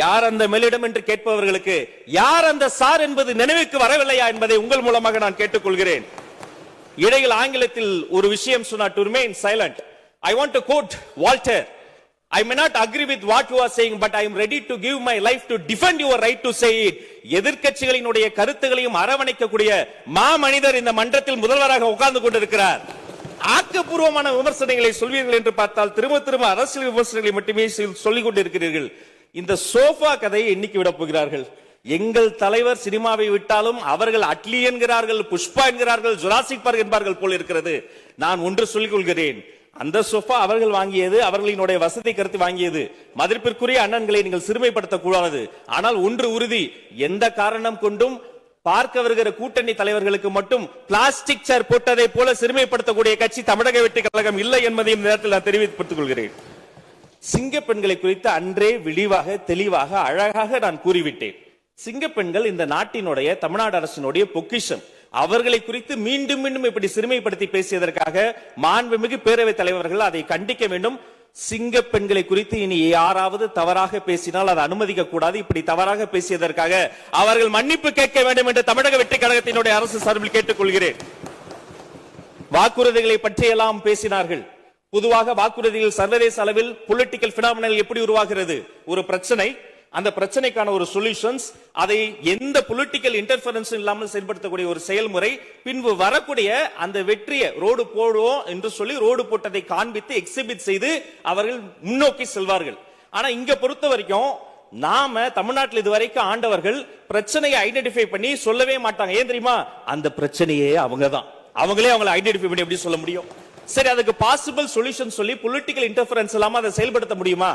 யார் அந்த மேலிடம் என்று கேட்பவர்களுக்கு யார் அந்த சார் என்பது நினைவுக்கு வரவில்லையா என்பதை உங்கள் மூலமாக நான் கேட்டுக்கொள்கிறேன். இடையில் ஆங்கிலத்தில் ஒரு விஷயம் சொன்னார், to remain silent. I want to quote Walter. I may not agree with what you are saying, but I am ready to give my life to defend your right to say it. எதிர்க்கட்சிகளினுடைய கருத்துகளையும் அரவணைக்கக்கூடிய மாமனிதர் இந்த மன்றத்தில் முதல்வராக உட்கார்ந்து கொண்டிருக்கிறார். ஆக்கப்பூர்வமான விமர்சனங்களை சொல்வீர்கள் என்று பார்த்தால் திரும்ப அரசியல் விமர்சனங்களை மட்டுமே சொல்லிக் கொண்டிருக்கிறீர்கள். இந்த சோஃபா கதையை இன்னைக்கு விட போகிறார்கள். எங்கள் தலைவர் சினிமாவை விட்டாலும் அவர்கள் அட்லி என்கிறார்கள், புஷ்பா என்கிறார்கள், ஜுராசிக் பார்க் என்பார்கள் போல் இருக்கிறது. நான் ஒன்று சொல்லிக் கொள்கிறேன், அந்த சோஃபா அவர்கள் வாங்கியது, அவர்களினுடைய வசதி கருத்து வாங்கியது. மதிப்பிற்குரிய அண்ணன்களை நீங்கள் சிறுமைப்படுத்தக் கூடாது. ஆனால் ஒன்று உறுதி, எந்த காரணம் கொண்டும் பார்க்க வருகிற கூட்டணி தலைவர்களுக்கு மட்டும் பிளாஸ்டிக் சேர் போட்டதை போல சிறுமைப்படுத்தக்கூடிய கட்சி தமிழக வெற்றி கழகம் இல்லை என்பதையும் நேரத்தில் நான் தெரிவித்துக் கொள்கிறேன். சிங்க பெண்களை குறித்து அன்றே விழிவாக தெளிவாக அழகாக நான் கூறிவிட்டேன். சிங்க பெண்கள் இந்த நாட்டினுடைய தமிழ்நாடு அரசினுடைய பொக்கிஷம். அவர்களை குறித்து மீண்டும் மீண்டும் இப்படி சிறுமைப்படுத்தி பேசியதற்காக மாண்புமிகு பேரவைத் தலைவர்கள் அதை கண்டிக்க வேண்டும். சிங்க பெண்களை குறித்து இனி யாராவது தவறாக பேசினால் அதை அனுமதிக்க கூடாது. இப்படி தவறாக பேசியதற்காக அவர்கள் மன்னிப்பு கேட்க வேண்டும் என்று தமிழக வெற்றி கழகத்தினுடைய அரசு சார்பில் கேட்டுக்கொள்கிறேன். வாக்குறுதிகளை பற்றியெல்லாம் பேசினார்கள். பொதுவாக வாக்குறுதிகள் சர்வதேச அளவில் பொலிட்டிக்கல் பினாமினல் எப்படி உருவாகிறது? ஒரு பிரச்சனை, அந்த பிரச்சனைக்கான ஒரு சொல்யூஷன்ஸ், அதை எந்த பொலிட்டிக்கல் இன்டர்ஃபரன்ஸ் இல்லாமல் செயல்படுத்தக்கூடிய ஒரு செயல்முறை, பின்பு வரக்கூடிய அந்த வெற்றியை ரோடு போடுவோம் என்று சொல்லி ரோடு போட்டதை காண்பித்து எக்ஸிபிட் செய்து அவர்கள் முன்னோக்கி செல்வார்கள். ஆனா இங்க பொறுத்த வரைக்கும் நாம தமிழ்நாட்டில் இதுவரைக்கும் ஆண்டவர்கள் பிரச்சனையை ஐடென்டிஃபை பண்ணி சொல்லவே மாட்டாங்க. ஏன் தெரியுமா? அந்த பிரச்சனையே அவங்கதான். அவங்களே அவங்களை ஐடென்டிஃபை பண்ணி எப்படி சொல்ல முடியும்? சரி, அதுக்கு பாசிபிள் சொல்யூஷன் சொல்லி பொலிட்டிக்கல் இன்டர்ஃபரன்ஸ் இல்லாம அதை செயல்படுத்த முடியுமா?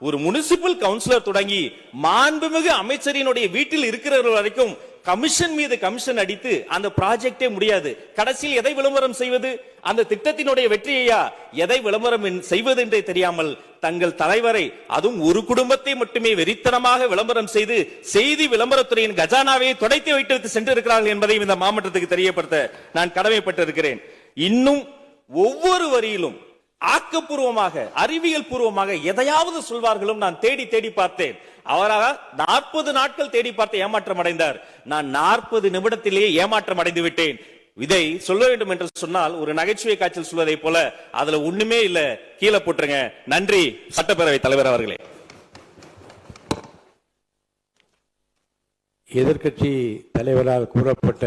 ஒரு முனிசிபல் கவுன்சிலர் தொடங்கி மாண்புமிகு அமைச்சரினுடைய வீட்டில் இருக்கிறவர்கள் வரைக்கும் கமிஷன் மீது கமிஷன் அடித்து அந்த ப்ராஜெக்டே முடியாது. கடைசியில் எதை விளம்பரம் செய்வது? அந்த திட்டத்தினுடைய வெற்றியையா? எதை விளம்பரம் செய்வது என்றே தெரியாமல் தங்கள் தலைவரை, அதுவும் ஒரு குடும்பத்தை மட்டுமே வெறித்தனமாக விளம்பரம் செய்து செய்தி விளம்பரத்துறையின் கஜானாவை துடைத்து வைத்து சென்றிருக்கிறார்கள் என்பதையும் இந்த மாவட்டத்துக்கு தெரியப்படுத்த நான் கடமைப்பட்டிருக்கிறேன். இன்னும் ஒவ்வொரு வரியிலும் ஆக்கப்பூர்வமாக அறிவியல் பூர்வமாக எதையாவது சொல்வார்களும் நான் தேடி தேடி பார்த்தேன். அவராக 40 நாட்கள் தேடி பார்த்து ஏமாற்றம் அடைந்தார். நான் 40 நிமிடத்திலேயே ஏமாற்றம் அடைந்து விட்டேன். இதை சொல்ல வேண்டும் என்று சொன்னால் ஒரு நகைச்சுவை காட்சியில் சொல்வதை போல அதுல ஒண்ணுமே இல்ல, கீழே போட்டுருங்க. நன்றி சட்டப்பேரவை தலைவர் அவர்களே. எதிர்க்கட்சி தலைவரால் கூறப்பட்ட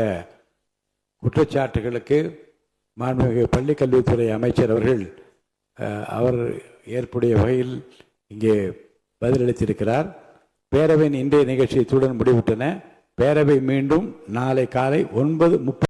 குற்றச்சாட்டுகளுக்கு மாண்புமிகு பள்ளிக்கல்வித்துறை அமைச்சர் அவர்கள் அவர் ஏற்புடைய வகையில் இங்கே பதிலளித்திருக்கிறார். பேரவையின் இன்றைய நிகழ்ச்சி இத்துடன் முடிவுற்றன. பேரவை மீண்டும் நாளை காலை 9:30